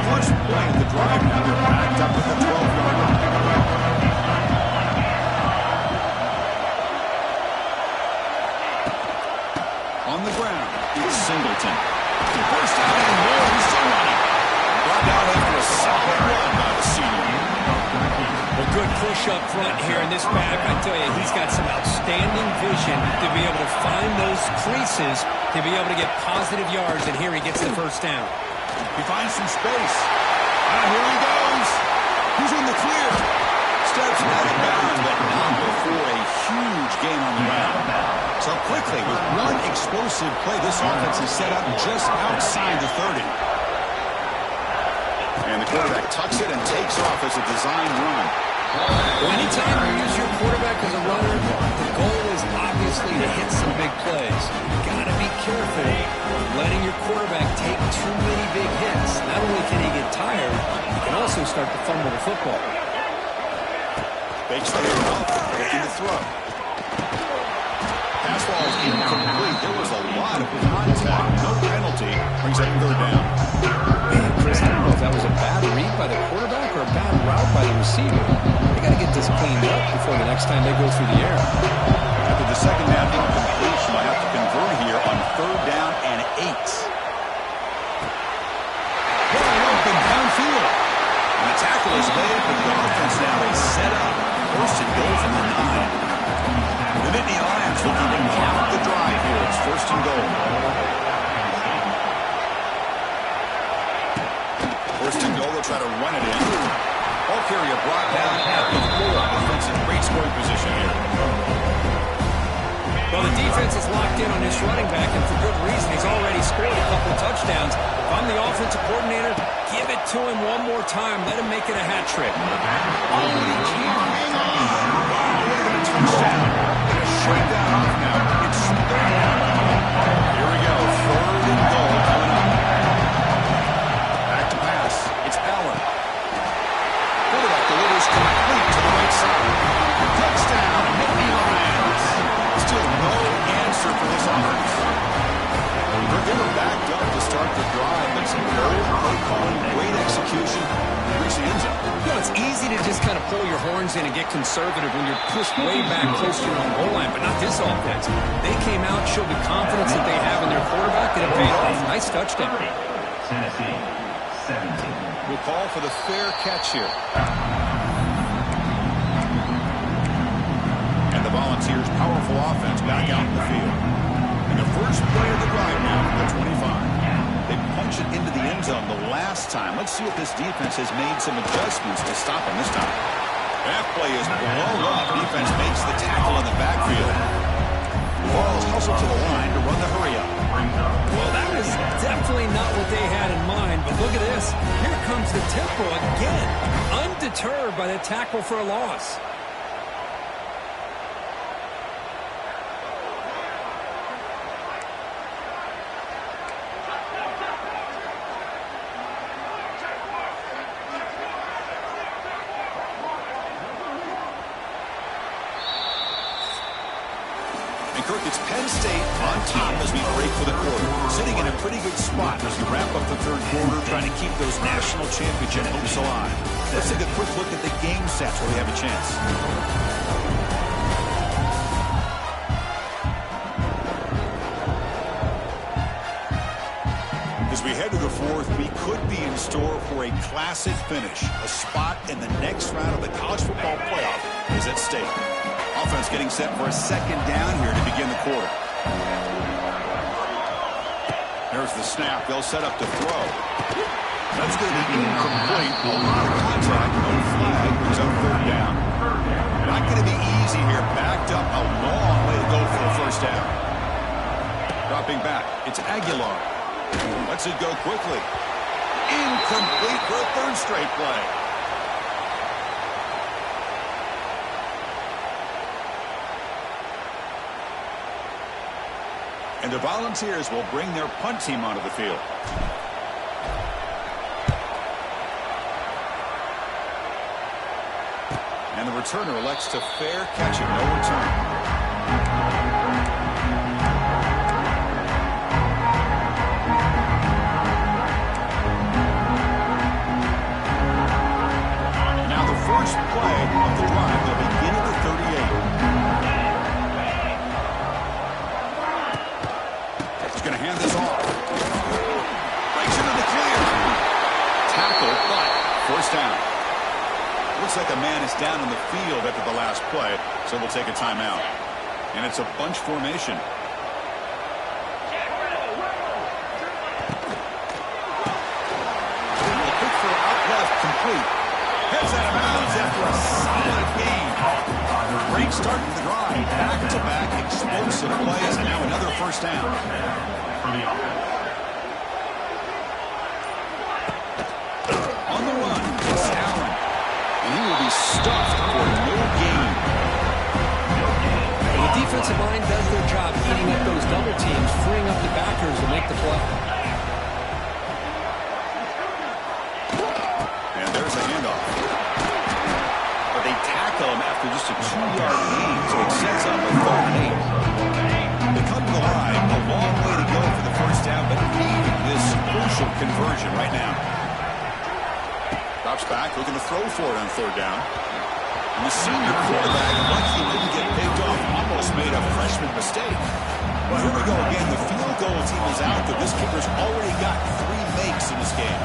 First play of the drive now. They're backed up at the 12-yard line. On the ground, it's Singleton. First out and more, he's still running. Brought down after a solid run by the senior. A good push up front here in this back. I tell you, he's got some outstanding vision to be able to find those creases, to be able to get positive yards, and here he gets the first down. He finds some space. And here he goes. He's in the clear. Steps out of bounds, but not before a huge gain on the ground. So quickly, with one explosive play, this offense is set up just outside the 30. And the quarterback tucks it and takes off as a design run. Well, anytime you use your quarterback as a runner, the goal is obviously to hit some big plays. You've got to be careful letting your quarterback take too many big hits. Not only can he get tired, he can also start to fumble the football. Fakes the handoff, looking to throw. Pass ball is incomplete. There was a lot of contact. No penalty. Brings up third down. Man, Chris, I don't know if that was a bad read by the quarterback or a bad route by the receiver. They got to get this cleaned up before the next time they go through the air. After the second down incompletion, I have to convert here on third down and 8. Going open downfield. And the tackle is made, but the offense now is set up. First and goal from the 9. The Nittany Lions looking to count the drive here. It's first and goal. this running back, and for good reason. He's already scored a couple of touchdowns. If I'm the offensive coordinator, give it to him one more time. Let him make it a hat trick. Oh, he can't hang on. Wow, look at a touchdown. Going to shake that off now. It's third down. Here we go. Third and goal coming up. Back to pass. It's Allen. Quarterback delivers complete to the right side. Touchdown. Nittany Lions. Still no answer for this offense. They were backed up to start the drive, but some bold play calling, great execution, reach the end zone. You know, it's easy to just kind of pull your horns in and get conservative when you're pushed way back close to your own goal line, but not this offense. They came out, showed the confidence that they have in their quarterback, and it paid off. Nice touchdown. Tennessee, 17. We'll call for the fair catch here. And the Volunteers' powerful offense back out in the field. And the first play of the drive now from the 25. They punch it into the end zone the last time. Let's see if this defense has made some adjustments to stop them this time. That play is blown up. Defense makes the tackle in the backfield. The Vols hustle to the line to run the hurry-up. Well, that was definitely not what they had in mind, but look at this. Here comes the tempo again. Undeterred by the tackle for a loss. Kirk, it's Penn State on top as we break for the quarter. Sitting in a pretty good spot as we wrap up the third quarter, trying to keep those national championship hopes alive. Let's take a quick look at the game stats where we have a chance. As we head to the fourth, we could be in store for a classic finish. A spot in the next round of the college football playoff is at stake. Offense getting set for a second down here to begin the quarter. There's the snap. They'll set up to throw. That's going to be incomplete. A lot of contact. No flag. Brings up third down. Not going to be easy here. Backed up. A long way to go for a first down. Dropping back. It's Aguilar. Lets it go quickly. Incomplete for a third straight play. And the Volunteers will bring their punt team onto the field. And the returner elects to fair catch it. No return. First play of the drive. They'll begin at the 38. He's going to hand this off. Breaks into the clear. Tackle, but first down. Looks like a man is down in the field after the last play, so we'll take a timeout. And it's a bunch formation. A kick for out left, complete. Heads out of bounds after a solid game. Great start to the drive. Back-to-back explosive plays, and now another first down. On the run, it's Allen. And he will be stuffed for no gain. The defensive line does their job eating up those double teams, freeing up the backers to make the play. And there's a handoff. But they tackle him after just a 2-yard gain, so it sets up a 3rd and 8. They come to the line, a long way to go for the first down, but need this crucial conversion right now. Drops back, looking to throw for it on 3rd down. And the senior quarterback, lucky he didn't get picked off, almost made a freshman mistake. Well, here we go again. The field goal team is out there. This kicker's already got 3 makes in this game.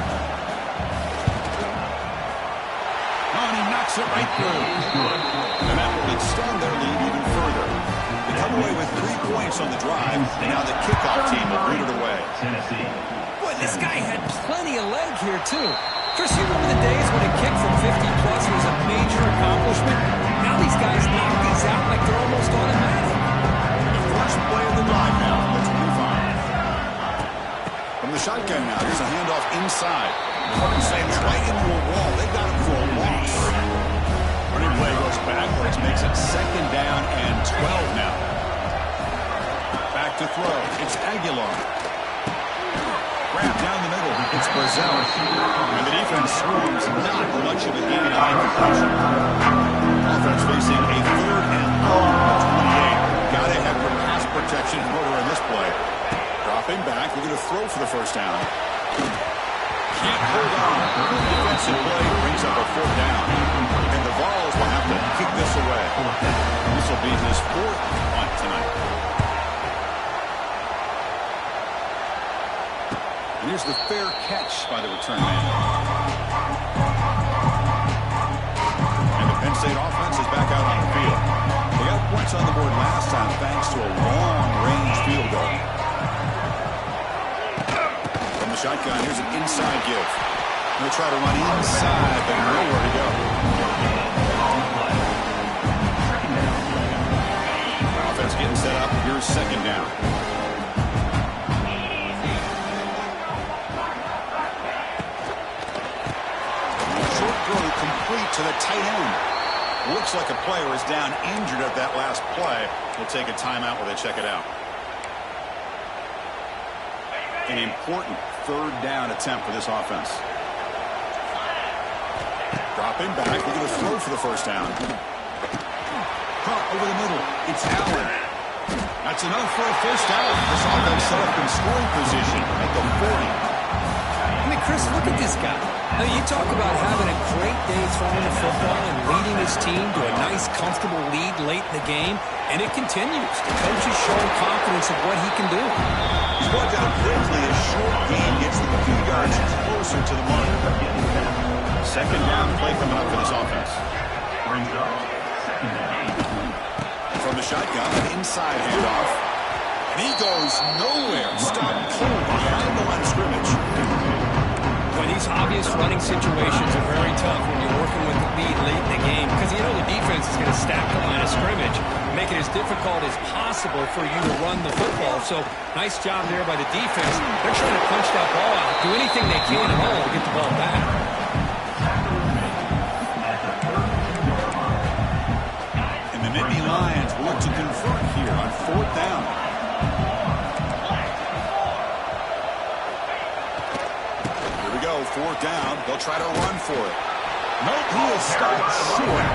And he knocks it right through. And that will extend their lead even further. They come away with 3 points on the drive, and now the kickoff team will lead it away. Boy, this guy had plenty of leg here, too. Chris, you remember the days when a kick from 50-plus was a major accomplishment? Now these guys knock these out like they're almost automatic. The first play of the drive now, the inside. Saves right into a wall. They got him for a loss. Running play goes backwards, makes it 2nd down and 12 now. Back to throw. It's Aguilar. Grab down the middle. It's Brazil. And the defense swarms not much of a gain on completion. Offense facing a 3rd and long 28. Got to have your pass protection in order in this play. Dropping back. Looking to throw for the first down. Can't hold on. Defensive play brings up a 4th down. And the Vols will have to kick this away. This will be his 4th punt tonight. And here's the fair catch by the return man. And the Penn State offense is back out on the field. They got points on the board last time thanks to a long-range field goal. From the shotgun, here's an inside give. They'll try to run inside, but nowhere to go. Offense getting set up. Here's 2nd down. Complete to the tight end. Looks like a player is down injured at that last play. We'll take a timeout while they check it out. An important 3rd down attempt for this offense. Dropping back. They're going to throw for the first down. Caught over the middle. It's Allen. That's enough for a first down. This offense set up in scoring position at the 40. I mean, Chris, look at this guy. Now, you talk about having a great day throwing the football and leading his team to a nice, comfortable lead late in the game, and it continues. The coach is showing confidence of what he can do. He's brought down quickly as short game gets them a few yards closer to the mark. 2nd down play coming up for this offense. From the shotgun, an inside handoff. And he goes nowhere. Stop cold behind the line of scrimmage. Well, these obvious running situations are very tough when you're working with the lead late in the game because you know the defense is going to stack the line of scrimmage, make it as difficult as possible for you to run the football. So, nice job there by the defense. They're trying to punch that ball out, do anything they can at all to get the ball back. And the Nittany Lions will look to convert here on 4th down. Here we go, 4th down. They'll try to run for it. Nope, he is stopped short.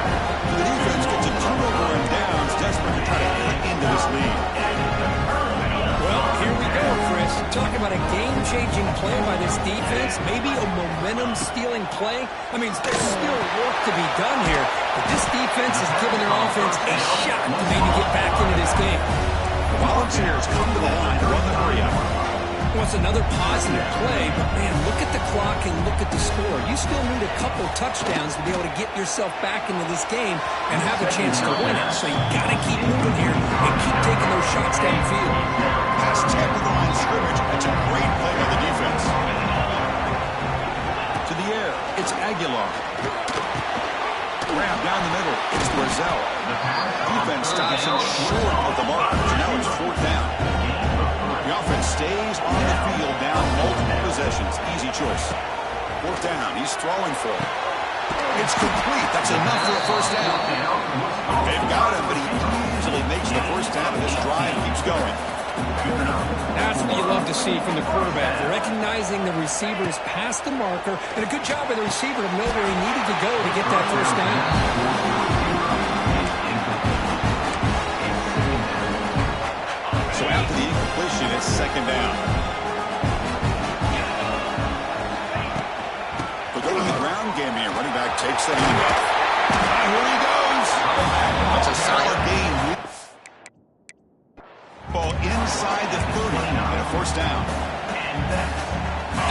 The defense gets a turnover and downs, desperate to try to get into this lead. Well, here we go, Chris. Talk about a game-changing play by this defense, maybe a momentum-stealing play. I mean, there's still work to be done here, but this defense is giving their offense a shot to maybe get back into this game. The Volunteers come to the line to run the hurry up. Well, it's another positive play, but man, look at the clock and look at the score. You still need a couple touchdowns to be able to get yourself back into this game and have a chance to win it. So you got to keep moving here and keep taking those shots downfield. Past 10 to the line of scrimmage. That's a great play by the defense. To the air, it's Aguilar. Grab down the middle, it's Brazil. Defense stops him short of the mark, so now it's 4th down. The offense stays on the field down multiple possessions. Easy choice. 4th down. He's throwing for it. It's complete. That's enough for a first down. They've got him, but he easily makes the first down, and this drive keeps going. That's what you love to see from the quarterback. Recognizing the receivers past the marker, and a good job by the receiver to know where he needed to go to get that first down. So after the incompletion, it's 2nd down. We'll go to the ground game here. Running back takes the handoff. And here he goes. That's a solid gain. Ball inside the 30 and a first down.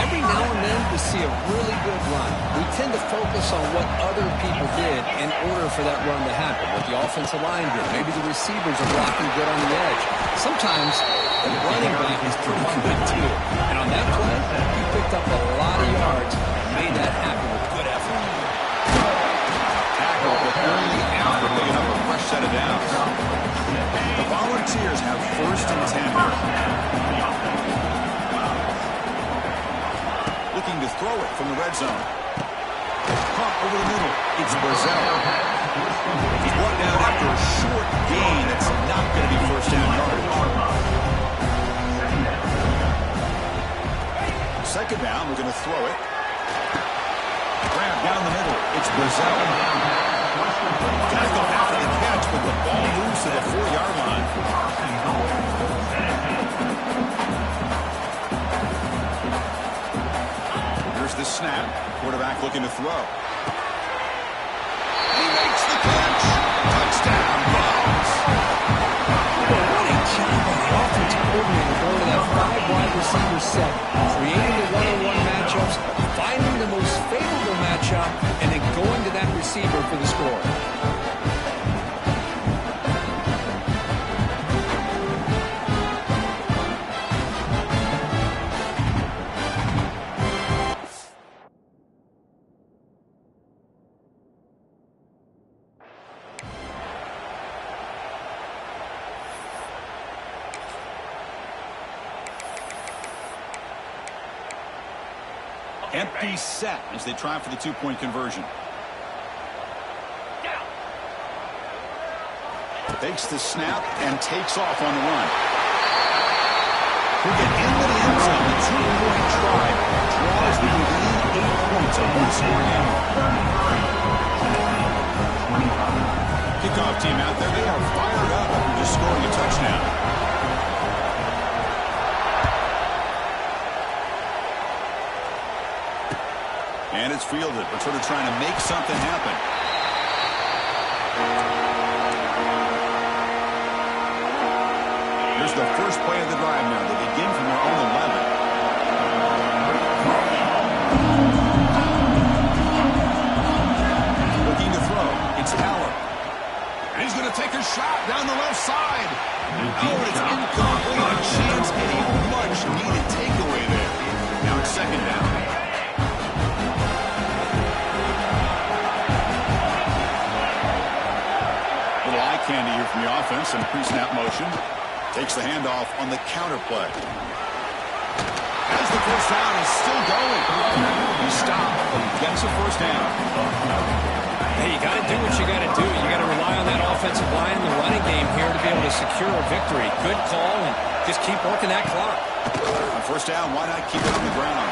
Every now and then we see a really good run. We tend to focus on what other people did in order for that run to happen. What the offensive line did. Maybe the receivers are blocking good on the edge. Sometimes the running back is pretty good too. And on that play, he picked up a lot of yards and made that happen with good effort. Tackle, but only after picking up a fresh set of downs. The Volunteers have 1st and 10 here. Looking to throw it from the red zone. Pump over the middle. It's Brazil. He's brought down after a short gain. It's not going to be first down yardage. Second down, we're going to throw it. Grab down the middle. It's Brazil. Got to go after the catch, but the ball moves to the 4-yard line. Here's the snap. Quarterback looking to throw. He makes the catch. Touchdown, Vols. What a job by the offensive coordinator going to that 5-wide receiver set, creating the one-on-one matchups, finding the most favorable matchup, and then going to that receiver for the score. Empty set as they try for the 2-point conversion. Takes the snap and takes off on the run. He'll get into the end zone. The 2-point try draws the lead 8 points, a one-score game. Kickoff team out there. They are fired up after just scoring a touchdown. And it's fielded. We're sort of trying to make something happen. Here's the first play of the drive now. They begin from their own 11. Looking to throw. It's Haller. And he's going to take a shot down the left side. Oh, and it's incomplete. A chance and a much-needed takeaway there. Now it's second down. Candy here from the offense in pre-snap motion. Takes the handoff on the counter play. As the first down is still going. He stopped, but he gets a first down. Hey, you got to do what you got to do. You got to rely on that offensive line in the running game here to be able to secure a victory. Good call, and just keep working that clock. On first down, why not keep it on the ground?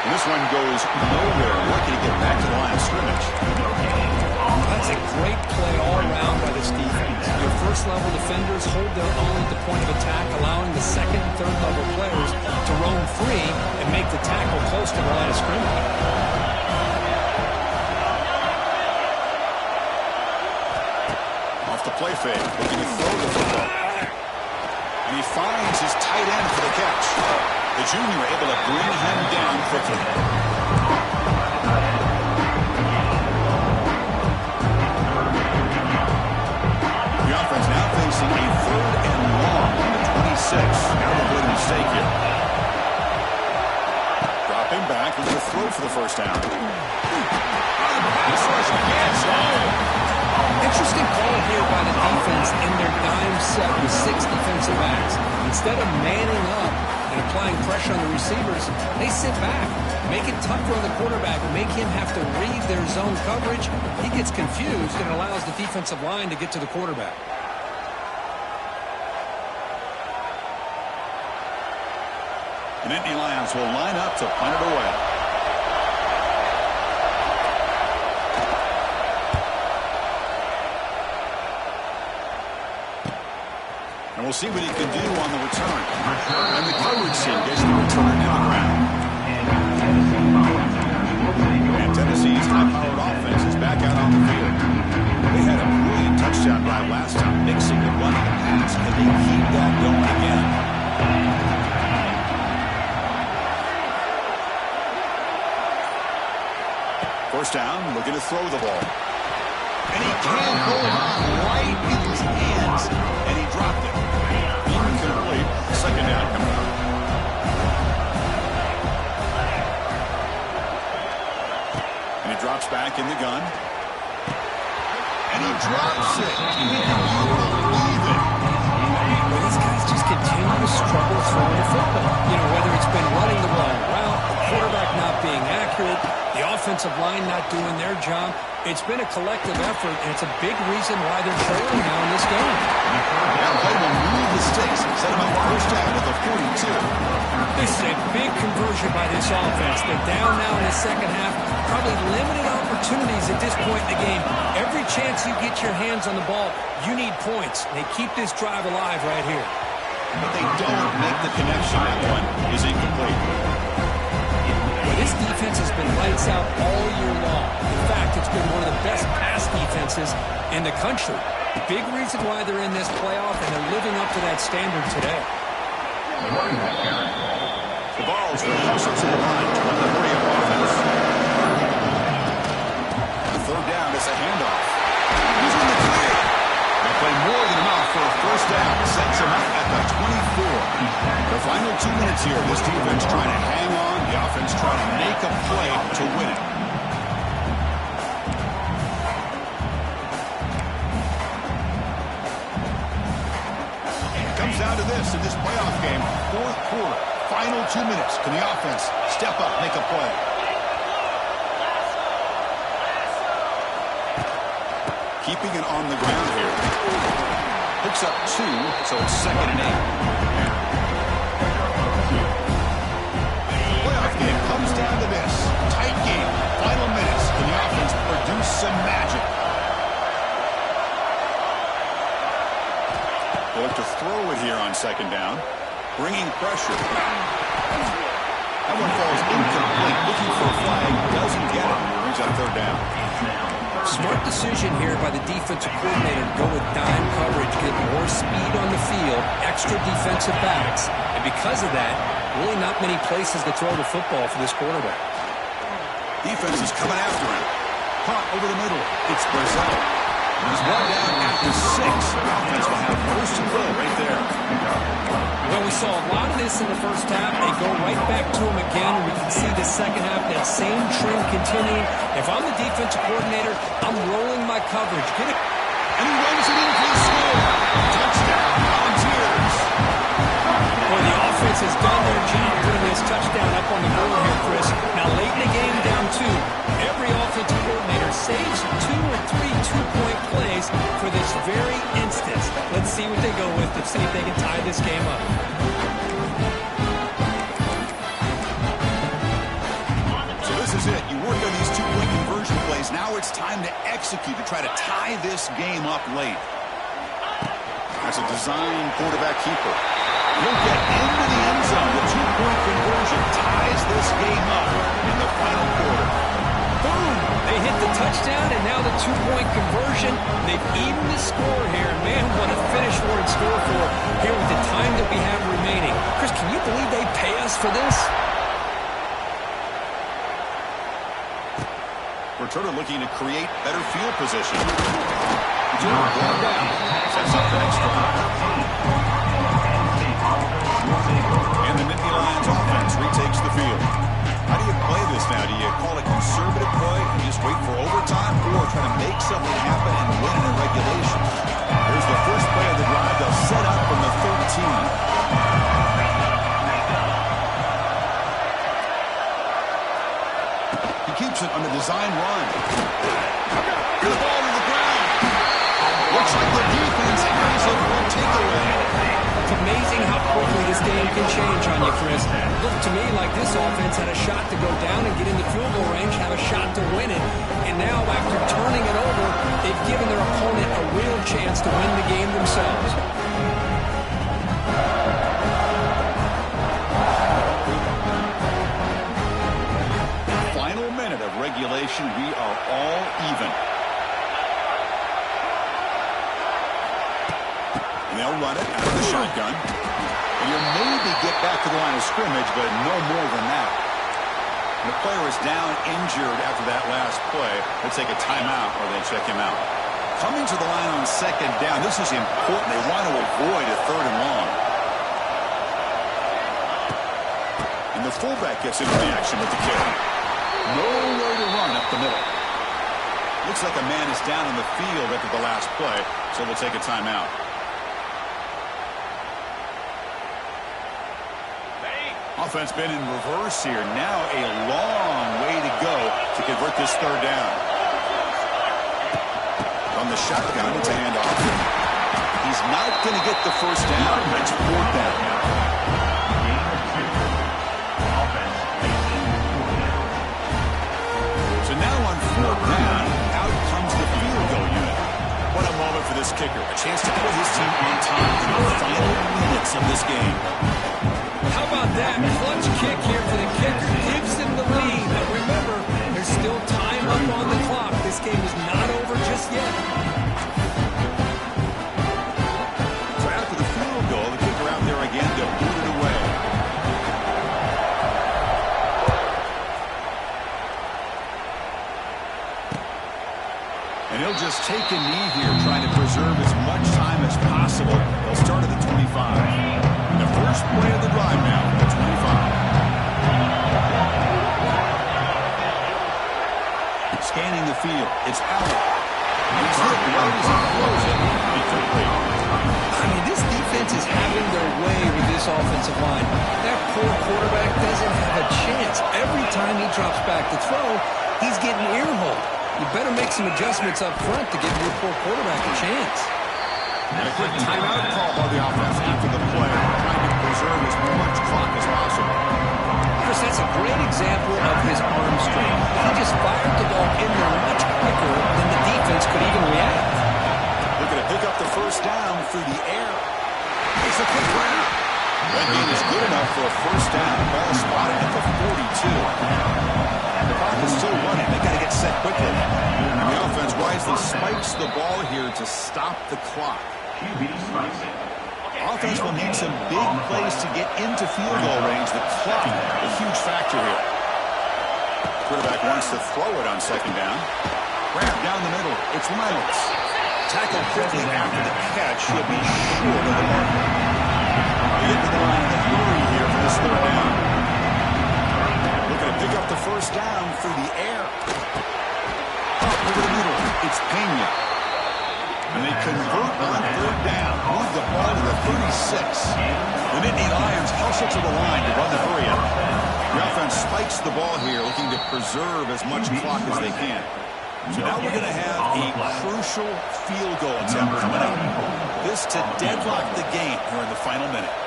And this one goes nowhere. Lucky to get back to the line of scrimmage. That's a great play all around by this defense. Your first-level defenders hold their own at the point of attack, allowing the second and third-level players to roam free and make the tackle close to the line of scrimmage. Off the play fake, looking to throw the football. And he finds his tight end for the catch. The junior able to bring him down quickly. Now facing a 3rd and long on the 26. Now they've made a mistake here. Dropping back, looking to throw for the first down. Pass rush again. Interesting call here by the defense in their dime set with 6 defensive backs. Instead of manning up and applying pressure on the receivers, they sit back, make it tougher on the quarterback, make him have to read their zone coverage. He gets confused and allows the defensive line to get to the quarterback. The Nittany Lions will line up to punt it away. And we'll see what he can do on the return. And the coverage team gets the return in the ground. And Tennessee's high-powered offense is back out on the field. They had a brilliant touchdown drive last time, mixing the run and the pass. Can they keep that going again? First down, looking to throw the ball. And he can't hold on right in his hands. And he dropped it. Incomplete. Second down coming up. And he drops back in the gun. And he drops it. Can you believe it? Well, these guys just continue to struggle throwing the football. You know, whether it's been running the wrong route, the quarterback not being offensive line not doing their job. It's been a collective effort, and it's a big reason why they're trailing now in this game. That play will move the stakes. Set them up first down with a 42. This is a big conversion by this offense. They're down now in the second half. Probably limited opportunities at this point in the game. Every chance you get your hands on the ball, you need points. They keep this drive alive right here. But they don't make the connection. That one is incomplete. This defense has been lights out all year long. In fact, it's been one of the best pass defenses in the country. Big reason why they're in this playoff, and they're living up to that standard today. The Vols will hustle to the line to run the hurry-up offense. The third down is a handoff. He's in the clear. They play more than enough for a first down. Sets him up at the 24. The final 2 minutes here. This defense trying to hang on. The offense trying to make a play to win it. It comes down to this in this playoff game. Fourth quarter. Final 2 minutes. Can the offense step up, make a play? Keeping it on the ground here. Picks up 2, so it's 2nd and 8. Playoff game comes down to this. Tight game. Final minutes. Can the offense produce some magic? They look to throw it here on 2nd down. Bringing pressure. That one falls incomplete. Looking for a flag. Doesn't get it. Brings up 3rd down. Smart decision here by the defensive coordinator to go with dime coverage, get more speed on the field, extra defensive backs, and because of that, really not many places to throw the football for this quarterback. Defense is coming after him. Caught over the middle. It's Brazil. He's one down at the 6. Offense will have most to go right there. Well, we saw a lot of this in the first half. They go right back to him again, and we can see the second half, that same trend continuing. If I'm the defensive coordinator, I'm rolling my coverage. Get it. And he runs it in for the score. Touchdown, Volunteers. Well, the offense has done their job putting this touchdown up on the board here, Chris. Now, late in the game, down 2. Every offensive coordinator saves 2 or 3 two-point plays for this very instance. Let's see what they go with to see if they can tie this game up. So this is it. You work on these two-point conversion plays. Now it's time to execute to try to tie this game up late. That's a design quarterback keeper. He'll get into the end zone. The two-point conversion ties this game up in the final quarter. Boom! They hit the touchdown, and now the two-point conversion. They've evened the score here. Man, what a finish we're in store for here with the time that we have remaining. Chris, can you believe they pay us for this? Returner looking to create better field position. Down. Sets up the next drive. And the Nittany Lions offense retakes the field. How do you play this now? Do you call it conservative play and just wait for overtime, or try to make something happen and win in regulation? Here's the first play of the drive. They'll set up from the 13. He keeps it on the design run. Get the ball to the ground. Looks like the defense has it for a takeaway. It's amazing how quickly this game can change on you, Chris. Looked to me like this offense had a shot to go down and get in the field goal range, have a shot to win it. And now, after turning it over, they've given their opponent a real chance to win the game themselves. Final minute of regulation. We are all even. And they'll run it out of the shotgun. And you'll maybe get back to the line of scrimmage, but no more than that. And the player is down injured after that last play. They'll take a timeout or they check him out. Coming to the line on 2nd down. This is important. They want to avoid a 3rd and long. And the fullback gets into the action with the carry. Nowhere to run up the middle. Looks like a man is down on the field after the last play, so they'll take a timeout. Offense been in reverse here. Now a long way to go to convert this third down. From the shotgun, it's a handoff. He's not going to get the first down. It's fourth down. So now on fourth down, out comes the field goal unit. What a moment for this kicker. A chance to put his team on top in the final minutes of this game. How about that? Clutch kick here for the kicker. Gives him the lead. But remember, there's still time up on the clock. This game is not over just yet. So after the field goal, the kicker out there again to boot it away. And he'll just take a knee here, trying to preserve as much time as possible. They'll start at the 25. The first play of the drive now, the 25. Scanning the field, it's Allen. He's hit right as he throws it. Incomplete. I mean, this defense is having their way with this offensive line. That poor quarterback doesn't have a chance. Every time he drops back to throw, he's getting earholed. You better make some adjustments up front to give your poor quarterback a chance. And a quick timeout call by the offense after the play, trying to preserve as much clock as possible. Chris, that's a great example of his arm strength. He just fired the ball in there much quicker than the defense could even react. Looking to pick up the first down through the air. Makes a quick grab. That gain is good enough for a first down. Ball spotted at the 42. The clock is still running. They got to get set quickly. And the offense wisely spikes the ball here to stop the clock. Offense will need some big plays to get into field goal range. The clock, a huge factor here. Quarterback wants to throw it on second down. Grab down the middle. It's Reynolds. Tackled quickly after the catch. He'll be short of the mark. They get to the line in a hurry here for this third down. Looking to pick up the first down through the air. Up over the middle. It's Pena. And they convert on third down. Move the ball to the 36. The Nittany Lions hustle to the line to run the hurry up. The offense spikes the ball here, looking to preserve as much clock as they can. So now we're going to have a crucial field goal attempt coming up. This to deadlock the game here in the final minute.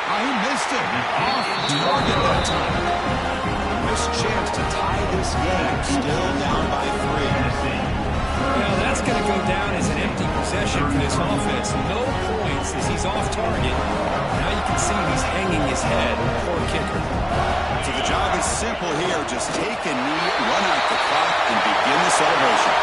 Oh, he missed it. Off target that time. Missed chance to tie this game. Still down by 3. Well, that's going to go down as an empty possession for this offense. No points as he's off target. Now you can see he's hanging his head. Poor kicker. So the job is simple here. Just take a knee, run out the clock, and begin the celebration.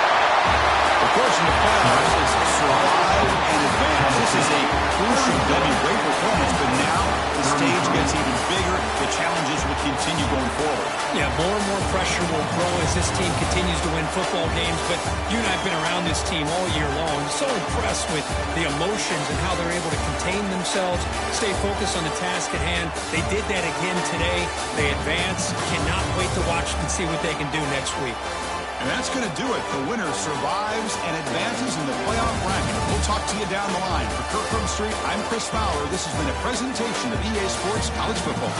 Of course, in the playoffs, it's survive and advance. This is a crucial W. Great performance, but now the stage gets even bigger. The challenges will continue going forward. Yeah, more and more pressure will grow as this team continues to win football games, but you and I have been around this team all year long. So impressed with the emotions and how they're able to contain themselves, stay focused on the task at hand. They did that again today. They advance. Cannot wait to watch and see what they can do next week. And that's going to do it. The winner survives and advances in the playoff bracket. We'll talk to you down the line. For Kirkland Street, I'm Chris Fowler. This has been a presentation of EA Sports College Football.